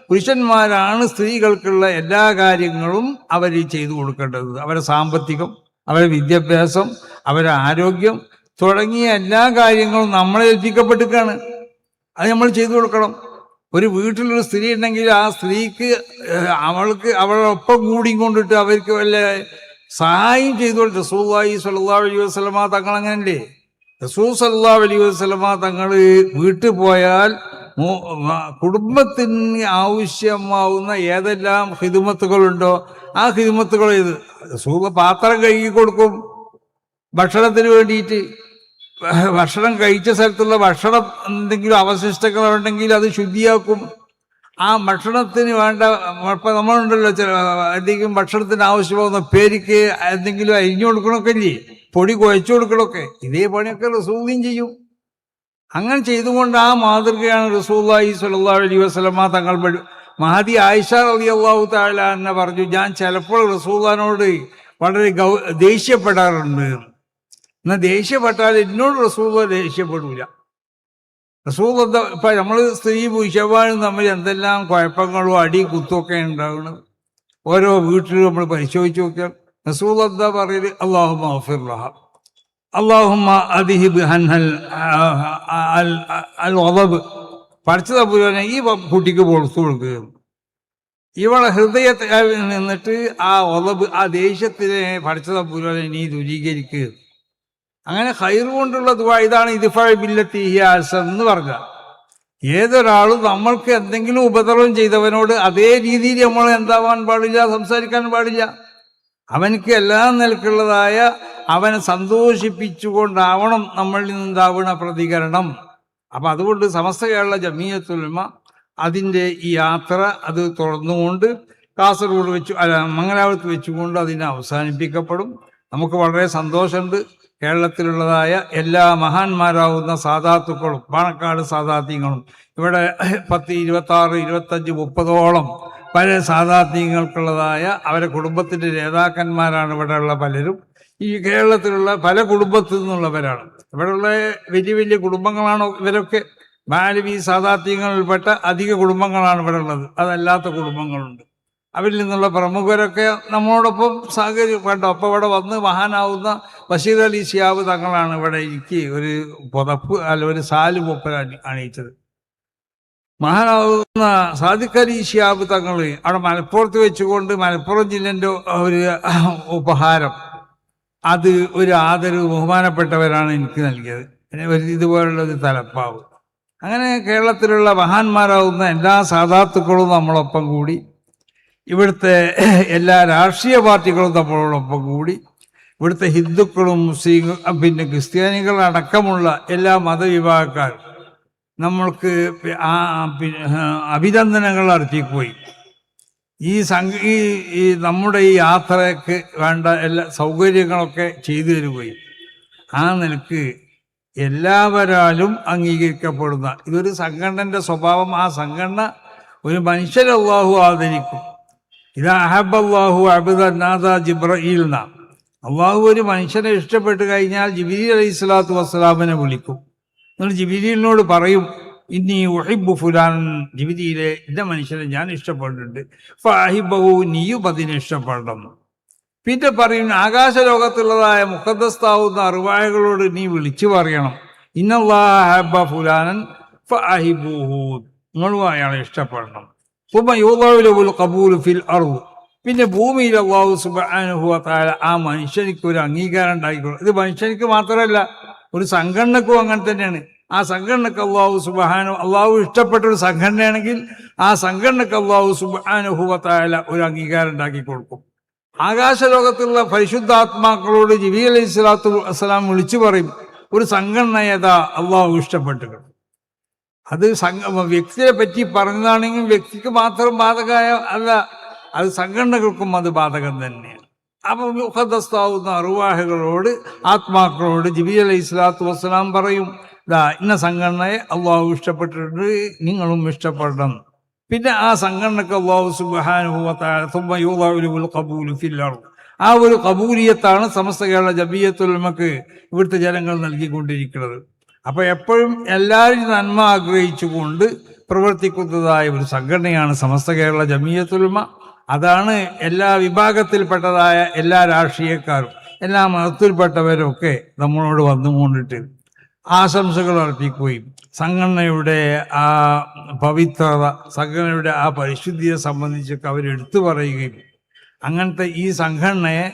പുരുഷന്മാരാണ് സ്ത്രീകൾക്കുള്ള എല്ലാ കാര്യങ്ങളും അവർ ചെയ്തു കൊടുക്കേണ്ടത്. അവരെ സാമ്പത്തികം, അവരെ വിദ്യാഭ്യാസം, അവരെ ആരോഗ്യം തുടങ്ങിയ എല്ലാ കാര്യങ്ങളും നമ്മളെ ഏൽപ്പിക്കപ്പെട്ടിരിക്കുകയാണ്. അത് നമ്മൾ ചെയ്തു കൊടുക്കണം. ഒരു വീട്ടിലൊരു സ്ത്രീ ഉണ്ടെങ്കിൽ ആ സ്ത്രീക്ക് അവളൊപ്പം കൂടി കൊണ്ടിട്ട് അവർക്ക് വല്ല സഹായം ചെയ്തോളൂ. റസൂലുള്ളാഹി സ്വല്ലല്ലാഹു അലൈഹി വസല്ലമ തങ്ങൾ അങ്ങനല്ലേ? റസൂൽ സ്വല്ലല്ലാഹു അലൈഹി വസല്ലമ തങ്ങൾ വീട്ടിൽ പോയാൽ കുടുംബത്തിന് ആവശ്യമാവുന്ന ഏതെല്ലാം ഹിദ്മത്തുകളുണ്ടോ ആ ഹിദ്മത്തുകൾ ചെയ്ത് റസൂൽ പാത്രം കഴുകി കൊടുക്കും ഭക്ഷണത്തിന് വേണ്ടിയിട്ട്. ഭക്ഷണം കഴിച്ച സ്ഥലത്തുള്ള ഭക്ഷണം എന്തെങ്കിലും അവശിഷ്ടങ്ങളുണ്ടെങ്കിൽ അത് ശുദ്ധിയാക്കും. ആ ഭക്ഷണത്തിന് വേണ്ട, ഇപ്പം നമ്മളുണ്ടല്ലോ ചില എന്തെങ്കിലും ഭക്ഷണത്തിന് ആവശ്യമാകുന്ന പേരിക്ക് എന്തെങ്കിലും അരിഞ്ഞു കൊടുക്കണമൊക്കെ ഇല്ലേ, പൊടി കുഴച്ചു കൊടുക്കണമൊക്കെ, ഇതേ പണിയൊക്കെ റസൂലും ചെയ്യും. അങ്ങനെ ചെയ്തുകൊണ്ട് ആ മാതൃകയാണ് റസൂലുള്ളാഹി സ്വല്ലല്ലാഹു അലൈഹി വസല്ലമ തങ്ങൾ. മഹദി ആയിഷ റളിയല്ലാഹു തആല അൻഹ പറഞ്ഞു, ഞാൻ ചിലപ്പോൾ റസൂലുള്ളാഹിനോട് വളരെ ദേഷ്യപ്പെടാറുണ്ട്. എന്നാൽ ദേഷ്യപ്പെട്ടാൽ എന്നോട് റസൂലുള്ളാഹി ദേഷ്യപ്പെടൂല. റസൂലുള്ളാഹി ഇപ്പം നമ്മൾ സ്ത്രീ പുരുഷന്മാരും തമ്മിൽ എന്തെല്ലാം കുഴപ്പങ്ങളും അടി കുത്തുമൊക്കെ ഉണ്ടാകുന്നത് ഓരോ വീട്ടിലും നമ്മൾ പരിശോധിച്ച് നോക്കിയാൽ റസൂലുള്ളാഹി എന്താ പറയല്, അല്ലാഹുമ്മ ഗഫിർ ലഹ, അല്ലാഹുമ്മ അദ്ഹിബ് അൻഹൽ അൽ ഗളബ്, പഠിച്ചു തമ്പുരാനെ ഈ കുട്ടിക്ക് പുറത്തു കൊടുക്കുക. ഇവളെ ഹൃദയത്തിൽ നിന്നിട്ട് ആ ഗളബ്, ആ ദേഷ്യത്തിനെ പഠിച്ചു തമ്പുരാനെ നീ ദൂരീകരിക്കുക. അങ്ങനെ ഖൈർ കൊണ്ടുള്ള ദുആ ഇതാണ്. ഇദ്ഫഅ ബില്ലത്തി ഹിയ അഹ്സൻ എന്ന് പറഞ്ഞാൽ ഏതൊരാളും നമ്മൾക്ക് എന്തെങ്കിലും ഉപദ്രവം ചെയ്തവനോട് അതേ രീതിയിൽ നമ്മൾ എന്താവാൻ പാടില്ല, സംസാരിക്കാൻ പാടില്ല. അവനക്ക് എല്ലാ നിലക്കുള്ളതായ അവനെ സന്തോഷിപ്പിച്ചുകൊണ്ടാവണം നമ്മളിൽ നിന്നുണ്ടാവുന്ന പ്രതികരണം. അപ്പം അതുകൊണ്ട് സമസ്ത കേരള ജമീയത്തുൽ ഉലമ അതിൻ്റെ ഈ യാത്ര അത് തുറന്നുകൊണ്ട് കാസർഗോഡ് മംഗലാപുരത്ത് വെച്ചുകൊണ്ട് അതിനെ അവസാനിപ്പിക്കപ്പെടും. നമുക്ക് വളരെ സന്തോഷമുണ്ട്. കേരളത്തിലുള്ളതായ എല്ലാ മഹാന്മാരാവുന്ന സാദാത്തുക്കളും പാണക്കാട് സാദാത്യങ്ങളും ഇവിടെ 10, 26, 25, 30ഓളം പല സാദാത്യങ്ങൾക്കുള്ളതായ അവരെ കുടുംബത്തിൻ്റെ നേതാക്കന്മാരാണ് ഇവിടെയുള്ള പലരും. ഈ കേരളത്തിലുള്ള പല കുടുംബത്തിൽ നിന്നുള്ളവരാണ്. ഇവിടെയുള്ള വലിയ വലിയ കുടുംബങ്ങളാണ് ഇവരൊക്കെ. മാലവി സാദാത്യങ്ങളിൽപ്പെട്ട അധിക കുടുംബങ്ങളാണ് ഇവിടെ ഉള്ളത്. അതല്ലാത്ത കുടുംബങ്ങളുണ്ട്. അവരിൽ നിന്നുള്ള പ്രമുഖരൊക്കെ നമ്മളോടൊപ്പം സഹകരിക്കണ്ടോ. അപ്പോൾ ഇവിടെ വന്ന് മഹാനാവുന്ന ബഷീർ അലി ശിഹാബ് തങ്ങളാണ് ഇവിടെ എനിക്ക് ഒരു പുതപ്പ് ഒരു സാല് പൊപ്പൽ അണിയിച്ചത്. മഹാനാവുന്ന സാദിഖ് അലി ശിഹാബ് തങ്ങൾ അവിടെ മലപ്പുറത്ത് വെച്ചുകൊണ്ട് മലപ്പുറം ജില്ലൻ്റെ ഒരു ഉപഹാരം, അത് ഒരു ആദരവ് ബഹുമാനപ്പെട്ടവരാണ് എനിക്ക് നൽകിയത്. ഇതുപോലുള്ളൊരു തലപ്പാവ്. അങ്ങനെ കേരളത്തിലുള്ള മഹാന്മാരാവുന്ന എല്ലാ സാദാത്തുക്കളും നമ്മളൊപ്പം കൂടി, ഇവിടുത്തെ എല്ലാ രാഷ്ട്രീയ പാർട്ടികളും നമ്മളോടൊപ്പം കൂടി, ഇവിടുത്തെ ഹിന്ദുക്കളും മുസ്ലിം പിന്നെ ക്രിസ്ത്യാനികളടക്കമുള്ള എല്ലാ മതവിഭാഗക്കാരും നമ്മൾക്ക് അഭിനന്ദനങ്ങൾ അർപ്പിക്കുകയും ഈ നമ്മുടെ ഈ യാത്രയ്ക്ക് വേണ്ട എല്ലാ സൗകര്യങ്ങളൊക്കെ ചെയ്തു തരുകയും ആ നിലക്ക് എല്ലാവരാലും അംഗീകരിക്കപ്പെടുന്ന ഇതൊരു സംഘടനയുടെ സ്വഭാവം. ആ സംഘടന ഒരു മനുഷ്യരെ അള്ളാഹു ആദരിക്കും. ഇതാ അഹബല്ലാഹു അബ്ദനാദ ജിബ്രഈൽ നാം. അള്ളാഹു ഒരു മനുഷ്യനെ ഇഷ്ടപ്പെട്ട് കഴിഞ്ഞാൽ ജിബ്രീൽ അലൈഹി സ്വലാത്തു വസ്സലാമിനെ വിളിക്കും. നിങ്ങൾ ജിബ്രീലിനോട് പറയും, ഇന്നീ ഉഹിബ്ബു ഫുലാൻ, ജിബ്രീലെ ഇന്ന മനുഷ്യനെ ഞാൻ ഇഷ്ടപ്പെട്ടിട്ടുണ്ട്, ഫഅഹിബ്ബഹു, നീയും അതിനെ ഇഷ്ടപ്പെടണം. പിന്നെ പറയും, ആകാശലോകത്തുള്ളതായ മുഖദ്ദസ്താവുന്ന അറുവായകളോട് നീ വിളിച്ചു പറയണം, ഇന്നല്ലാഹ അഹബ്ബ ഫുലാനൻ ഫഅഹിബ്ബുഹു, നിങ്ങളും അയാളെ ഇഷ്ടപ്പെടണം. ഖബൂൽ ഫിൽ അർദ്, പിന്നെ ഭൂമിയിൽ അല്ലാഹു സുബ്ഹാനഹു വ തആല ആ മനുഷ്യനിക്ക് ഒരു അംഗീകാരം ഉണ്ടായിക്കോളും. ഇത് മനുഷ്യനിക്ക് മാത്രമല്ല, ഒരു സംഘടനക്കും അങ്ങനെ തന്നെയാണ്. ആ സംഘടനക്ക് അള്ളാഹു ഇഷ്ടപ്പെട്ട ഒരു സംഘടനയാണെങ്കിൽ ആ സംഘടനക്ക് അല്ലാഹു സുബ്ഹാനഹു വ തആല ഒരു അംഗീകാരം ഉണ്ടാക്കി കൊടുക്കും. ആകാശലോകത്തുള്ള പരിശുദ്ധാത്മാക്കളോട് ജിബ്രീൽ അലൈഹി സ്വലാത്തു വസ്സലാം വിളിച്ചു പറയും, ഒരു സംഘടന ഏതാ അള്ളാഹു ഇഷ്ടപ്പെട്ടത്. അത് വ്യക്തിയെ പറ്റി പറഞ്ഞതാണെങ്കിൽ വ്യക്തിക്ക് മാത്രം ബാധകമായ അല്ല, അത് സംഘടനകൾക്കും അത് ബാധകം തന്നെയാണ്. അപ്പം മുഖദ്ദസ്താവുന്ന അറുവാഹുകളോട്, ആത്മാക്കളോട് ജിബ്രീൽ അലൈഹി സ്വലാത്തു വസ്സലാം പറയും, ഇന്ന സംഘടനയെ അള്ളാഹു ഇഷ്ടപ്പെട്ടിട്ടുണ്ട്, നിങ്ങളും ഇഷ്ടപ്പെടണം. പിന്നെ ആ സംഘടനക്ക് അല്ലാഹു സുബ്ഹാനഹു വ തആല തുമ്മ യുളഉൽ ഖബൂലു ഫിൽ അർദ്, ആ ഒരു കബൂലിയത്താണ് സമസ്ത കേരള ജമിയത്തുൽ ഉലമക്ക് ഇവിടുത്തെ ജനങ്ങൾ നൽകിക്കൊണ്ടിരിക്കുന്നത്. അപ്പോൾ എപ്പോഴും എല്ലാവരും നന്മ ആഗ്രഹിച്ചുകൊണ്ട് പ്രവർത്തിക്കുന്നതായ ഒരു സംഘടനയാണ് സമസ്ത കേരള ജമിയത്തുൽ ഉലമ. അതാണ് എല്ലാ വിഭാഗത്തിൽപ്പെട്ടതായ എല്ലാ രാഷ്ട്രീയക്കാരും എല്ലാ മതത്തിൽപ്പെട്ടവരും ഒക്കെ നമ്മളോട് വന്നുകൊണ്ടിട്ട് ആശംസകൾ അർപ്പിക്കുകയും സംഘടനയുടെ ആ പവിത്രത, സംഘടനയുടെ ആ പരിശുദ്ധിയെ സംബന്ധിച്ചൊക്കെ അവരെടുത്തു പറയുകയും അങ്ങനത്തെ ഈ സംഘടനയെ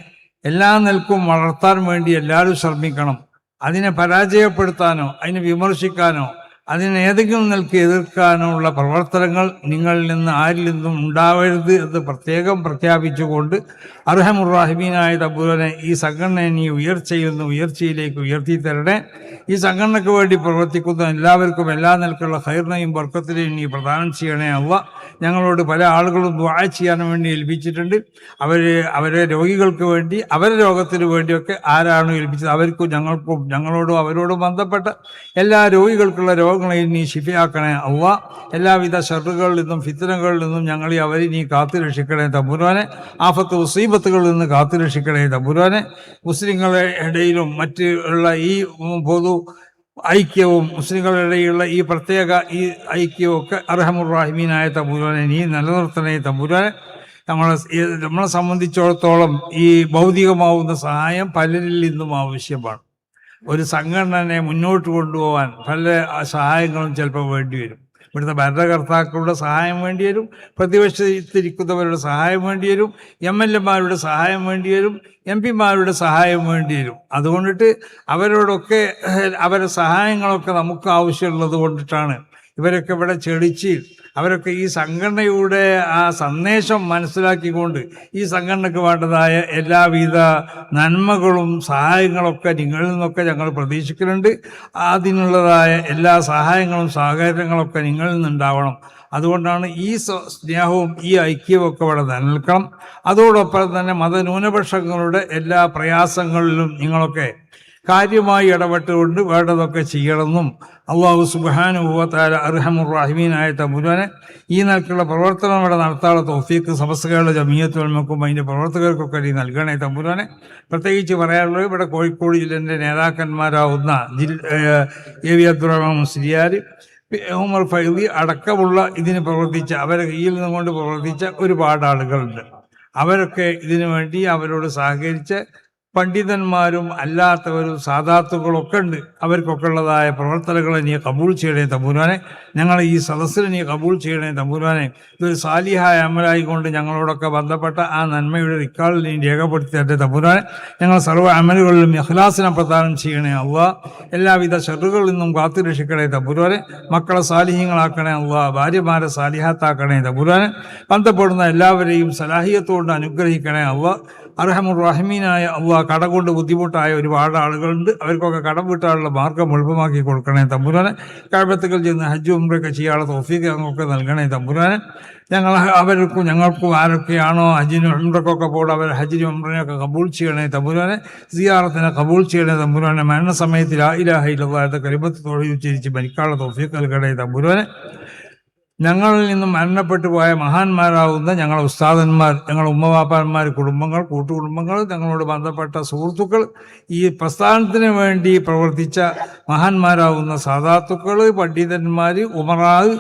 എല്ലാ നിലക്കും വളർത്താൻ വേണ്ടി എല്ലാവരും ശ്രമിക്കണം. അതിനെ പരാജയപ്പെടുത്താനോ അതിനെ വിമർശിക്കാനോ അതിനെ ഏതെങ്കിലും നിലക്ക് എതിർക്കാനോ ഉള്ള പ്രവർത്തനങ്ങൾ നിങ്ങളിൽ നിന്ന് ആരിൽ നിന്നും ഉണ്ടാവരുത് എന്ന് പ്രത്യേകം പ്രഖ്യാപിച്ചുകൊണ്ട് അർഹമുർ-റാഹിമീനായ തമ്പുരാനെ ഈ സംഘടനയെ നീ ഉയർച്ചയിലേക്ക് ഉയർത്തി തരണേ. ഈ സംഘടനയ്ക്ക് വേണ്ടി പ്രവർത്തിക്കുന്ന എല്ലാവർക്കും എല്ലാ നിലക്കുള്ള ഖൈറിനെയും ബർക്കത്തിനെയും നീ പ്രദാനം ചെയ്യണേ അല്ലാഹ്. ഞങ്ങളോട് പല ആളുകളും ദുആ ചെയ്യാൻ വേണ്ടി ഏൽപ്പിച്ചിട്ടുണ്ട്. അവരെ രോഗികൾക്ക് വേണ്ടി, അവരുടെ രോഗത്തിന് വേണ്ടിയൊക്കെ ആരാണ് ഏൽപ്പിച്ചത് അവർക്കും ഞങ്ങൾക്കും ഞങ്ങളോടും അവരോടും ബന്ധപ്പെട്ട എല്ലാ രോഗികൾക്കുള്ള രോഗങ്ങളെയും നീ ശിഫയാക്കണേ അല്ലാഹ്. എല്ലാവിധ ഷർറുകളിൽ നിന്നും ഫിത്നകളിൽ നിന്നും ഞങ്ങളെ അവരെ നീ കാത്തുരക്ഷിക്കണേ തമ്പുരാനെ. ആഫത്ത് മുസീബത്തുകളിൽ നിന്ന് കാത്തുരക്ഷിക്കണേ തമ്പുരാനെ. മുസ്ലിങ്ങളുടെ ഇടയിലും മറ്റ് ഉള്ള ഈ പൊതു ഐക്യവും മുസ്ലിങ്ങളുടെ ഇടയിലുള്ള ഈ പ്രത്യേക ഈ ഐക്യവും ഒക്കെ അർഹമുർ-റാഹിമീനായ തമ്പുരാനെ നീ നിലനിർത്തണേ തമ്പുരാനെ. നമ്മളെ സംബന്ധിച്ചിടത്തോളം ഈ ഭൗതികമാവുന്ന സഹായം പലരിൽ നിന്നും ആവശ്യമാണ്. ഒരു സംഘടനയെ മുന്നോട്ട് കൊണ്ടുപോകാൻ പല സഹായങ്ങളും ചിലപ്പോൾ വേണ്ടി വരും. ഇവിടുത്തെ ഭരണകർത്താക്കളുടെ സഹായം വേണ്ടി വരും, പ്രതിപക്ഷത്തിരിക്കുന്നവരുടെ സഹായം വേണ്ടി വരും, MLA-മാരുടെ സഹായം വേണ്ടി വരും, MP-മാരുടെ സഹായം വേണ്ടി വരും. അതുകൊണ്ടിട്ട് അവരോടൊക്കെ അവരുടെ സഹായങ്ങളൊക്കെ നമുക്ക് ആവശ്യമുള്ളത് കൊണ്ടിട്ടാണ് ഇവരൊക്കെ ഇവിടെ ചെടിച്ച് അവരൊക്കെ ഈ സംഘടനയുടെ ആ സന്ദേശം മനസ്സിലാക്കിക്കൊണ്ട് ഈ സംഘടനയ്ക്ക് വേണ്ടതായ എല്ലാവിധ നന്മകളും സഹായങ്ങളൊക്കെ നിങ്ങളിൽ നിന്നൊക്കെ ഞങ്ങൾ പ്രതീക്ഷിക്കുന്നുണ്ട്. അതിനുള്ളതായ എല്ലാ സഹായങ്ങളും സഹകരണങ്ങളൊക്കെ നിങ്ങളിൽ നിന്നുണ്ടാവണം. അതുകൊണ്ടാണ് ഈ സ്നേഹവും ഈ ഐക്യവും ഒക്കെ ഇവിടെ നിലനിൽക്കണം. അതോടൊപ്പം തന്നെ മതന്യൂനപക്ഷങ്ങളുടെ എല്ലാ പ്രയാസങ്ങളിലും നിങ്ങളൊക്കെ കാര്യമായി ഇടപെട്ടുകൊണ്ട് വേണ്ടതൊക്കെ ചെയ്യണമെന്നും അള്ളാഹു സുബ്ഹാനഹു വ തആല അർഹമുർ റഹീമീനായ തമ്പുരാനെ ഈ നിലക്കുള്ള പ്രവർത്തനം ഇവിടെ നടത്താനുള്ള തൗഫീഖ് സമസ്തകളുടെ ജമിയത്തുൽ ഉലമക്കും അതിൻ്റെ പ്രവർത്തകർക്കൊക്കെ നീ നൽകണേ തമ്പുരാനെ. പ്രത്യേകിച്ച് പറയാനുള്ളത് ഇവിടെ കോഴിക്കോട് ജില്ലേൻ്റെ നേതാക്കന്മാരാവുന്ന എ വി അബ്ദുറഹ്മാൻ മുസ്ലിയാർ, ഉമർ ഫൈദി അടക്കമുള്ള ഇതിന് പ്രവർത്തിച്ച, അവരെ കയ്യിൽ നിന്നുകൊണ്ട് പ്രവർത്തിച്ച ഒരുപാട് ആളുകളുണ്ട്. അവരൊക്കെ ഇതിനു വേണ്ടി അവരോട് സഹകരിച്ച് പണ്ഡിതന്മാരും അല്ലാത്തവരും സാദാത്തുകളൊക്കെ ഉണ്ട്. അവർക്കൊക്കെ ഉള്ളതായ പ്രവർത്തനങ്ങളെ നീ കബൂൾ ചെയ്യണേ തമ്പുരാനെ. ഞങ്ങളെ ഈ സദസ്സിനെ നീ കബൂൾ ചെയ്യണേ തമ്പുരാനെ. ഇതൊരു സാലിഹായ അമലായിക്കൊണ്ട് ഞങ്ങളോടൊക്കെ ബന്ധപ്പെട്ട ആ നന്മയുടെ റിക്കാർഡിൽ നീ രേഖപ്പെടുത്തി തരട്ടെ തമ്പുരാനെ. ഞങ്ങൾ സർവ്വ അമലുകളിലും ഇഖ്ലാസിനെ പ്രദാനം ചെയ്യണേ അള്ളാഹ്. എല്ലാവിധ ഷർറുകളിൽ നിന്നും കാത്തു രക്ഷിക്കണേ തമ്പുരാനെ. മക്കളെ സാലിഹ്യങ്ങളാക്കണേ അള്ളാഹ്. ഭാര്യമാരെ സാലിഹാത്താക്കണേ തമ്പുരാനെ. ബന്ധപ്പെടുന്ന എല്ലാവരെയും സലാഹിയത്തോട് അനുഗ്രഹിക്കണേ അള്ളാഹ്. അർഹമുർ റഹീമീനായ അള്ളാഹ്. കടം കൊണ്ട് ബുദ്ധിമുട്ടായ ഒരുപാട് ആളുകളുണ്ട്. അവർക്കൊക്കെ കടം വീട്ടാനുള്ള മാർഗം എളുപ്പമാക്കി കൊടുക്കണേ തമ്പുരാനെ. കഅബത്തുൽ ചെന്ന് ഹജ്ജ് ഉംറയൊക്കെ ചെയ്യാനുള്ള തൗഫീഖ് ഞങ്ങൾക്ക് നൽകണേ തമ്പുരാനെ. അവർക്കും ഞങ്ങൾക്കും ആരൊക്കെയാണോ ഹജ്ജിനും ഉംറക്കൊക്കെ പോകണം അവർ ഹജ്ജിനും ഉംറയൊക്കെ കബൂൾ ചെയ്യണേ തമ്പുരാനെ. സിയാറത്തിനെ കബൂൾ ചെയ്യണേ തമ്പുരാനെ. മരണസമയത്ത് ലാ ഇലാഹ ഇല്ലല്ലാഹ് കലിമത്ത് തൗഹീദ് ഉച്ചരിച്ച് മരിക്കാനുള്ള തൗഫീഖ് നൽകണേ തമ്പുരാനെ. ഞങ്ങളിൽ നിന്നും മരണപ്പെട്ടു പോയ മഹാന്മാരാവുന്ന ഞങ്ങളെ ഉസ്താദന്മാർ, ഞങ്ങളുടെ ഉമ്മവാപ്പാന്മാർ, കുടുംബങ്ങൾ, കൂട്ടുകുടുംബങ്ങൾ, ഞങ്ങളോട് ബന്ധപ്പെട്ട സുഹൃത്തുക്കൾ, ഈ പ്രസ്ഥാനത്തിന് വേണ്ടി പ്രവർത്തിച്ച മഹാന്മാരാവുന്ന സാദാത്തുക്കൾ, പണ്ഡിതന്മാർ, ഉമറാവ്,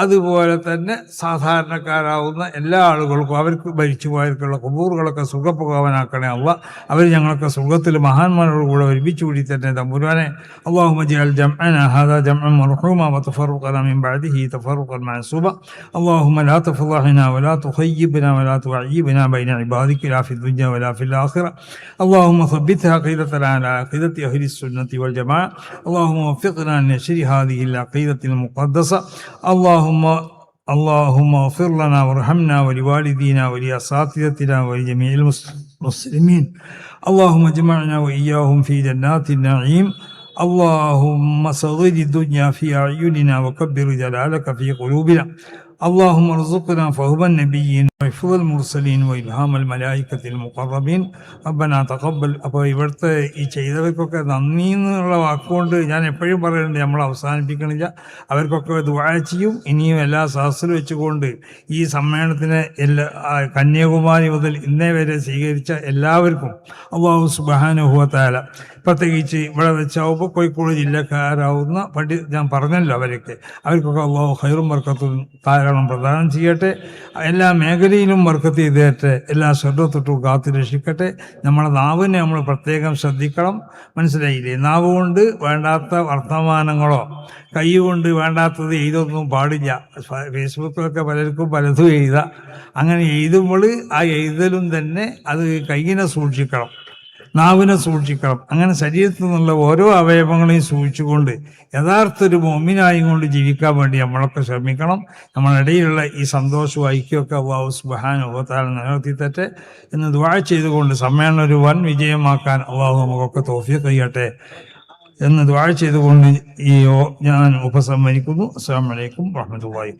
അതുപോലെ തന്നെ സാധാരണക്കാരാവുന്ന എല്ലാ ആളുകൾക്കും അവർക്ക് മരിച്ചു പോയവർക്കുള്ള ഖുബൂറുകളൊക്കെ സുഖപ്രകോപനാക്കണേ അള്ളാഹ്. അവർ ഞങ്ങളൊക്കെ സുഖത്തിൽ മഹാന്മാരോട് കൂടെ ഒരുമിച്ച് കൂടി തന്നെ തമ്പുരാനെ. അല്ലാഹുമ്മ ജഅൽ ജംഅനാ ഹാദാ ജംഅൻ മർഹൂമാ വതഫറഖനാ മിൻ ബഅദിഹി തഫറഖൻ മഅസൂബാ. അല്ലാഹുമ്മ ലാ തഫളഹനാ വലാ തുഖയ്യിബ്നാ വലാ തുഅയ്യിബ്നാ ബൈന ഇബാദിക ലാ ഫി ദുനിയ വലാ ഫിൽ ആഖിറ. അല്ലാഹുമ്മ ثبت عقيدتنا على عقيدة أهل السنة والجماعة. اللهم وفقنا لنشر هذه العقيدة المقدسة. اللهم اغفر لنا وارحمنا ولوالدينا ولأساتذتنا ولجميع المسلمين. اللهم اجمعنا وإياهم في جنات النعيم. اللهم صغر الدنيا في أعيننا وكبر جلالك في قلوبنا. اللهم ارزقنا فهم النبيين وحفظ المرسلين وإلهام الملائكة المقربين. ربنا تقبل. അപ്പോൾ ഇവിടുത്തെ ഈ ചെയ്തവർക്കൊക്കെ നന്ദി എന്നുള്ള വാക്കുകൊണ്ട് ഞാൻ എപ്പോഴും പറയുന്നുണ്ട്, നമ്മൾ അവസാനിപ്പിക്കണില്ല. അവർക്കൊക്കെ ദുആ ചെയ്യും. ഇനിയും എല്ലാ സദസ്സിലും വെച്ചുകൊണ്ട് ഈ സമ്മേളനത്തിന് കന്യാകുമാരി മുതൽ ഇന്നേ വരെ സ്വീകരിച്ച എല്ലാവർക്കും അല്ലാഹു സുബ്ഹാനഹു വ തആല, പ്രത്യേകിച്ച് ഇവിടെ വെച്ചാവുമ്പോൾ കോഴിക്കോട് ജില്ലക്കാരാവുന്ന ഞാൻ പറഞ്ഞല്ലോ അവർക്കൊക്കെ അല്ലാഹു ഖൈറും ബർക്കത്തും ധാരാളം പ്രദാനം ചെയ്യട്ടെ. എല്ലാ മേഖലയിലും ബർക്കത്ത് ചെയ്തേട്ടെ. എല്ലാ ശ്രദ്ധത്തൊട്ടും കാത്തു രക്ഷിക്കട്ടെ. നമ്മളെ നാവിനെ നമ്മൾ പ്രത്യേകം ശ്രദ്ധിക്കണം. മനസ്സിലായില്ലേ? നാവ് കൊണ്ട് വേണ്ടാത്ത വർത്തമാനങ്ങളോ കൈ കൊണ്ട് വേണ്ടാത്തത് എഴുതൊന്നും പാടില്ല. ഫേസ്ബുക്കിലൊക്കെ പലർക്കും പലതും എഴുതാം. അങ്ങനെ എഴുതുമ്പോൾ ആ എഴുതലും തന്നെ അത് കൈയിനെ സൂക്ഷിക്കണം, നാവിനെ സൂക്ഷിക്കണം. അങ്ങനെ ശരീരത്തിൽ നിന്നുള്ള ഓരോ അവയവങ്ങളെയും സൂക്ഷിച്ചുകൊണ്ട് യഥാർത്ഥ ഒരു മുഅ്മിനായും കൊണ്ട് ജീവിക്കാൻ വേണ്ടി നമ്മളൊക്കെ ശ്രമിക്കണം. നമ്മളിടയിലുള്ള ഈ സന്തോഷവും ഐക്യമൊക്കെ അല്ലാഹു സുബ്ഹാനഹു വ തആല നിലനിർത്തി തരട്ടെ എന്ന് ദുആ ചെയ്തുകൊണ്ട് സമ്മേളനം ഒരു വൻ വിജയമാക്കാൻ അല്ലാഹു നമുക്കൊക്കെ തൗഫീഖ് ചെയ്യട്ടെ എന്ന് ദുആ ചെയ്തുകൊണ്ട് ഞാൻ ഉപസംഹരിക്കുന്നു. അസ്സലാമു അലൈക്കും വറഹ്മത്തുള്ളാഹി.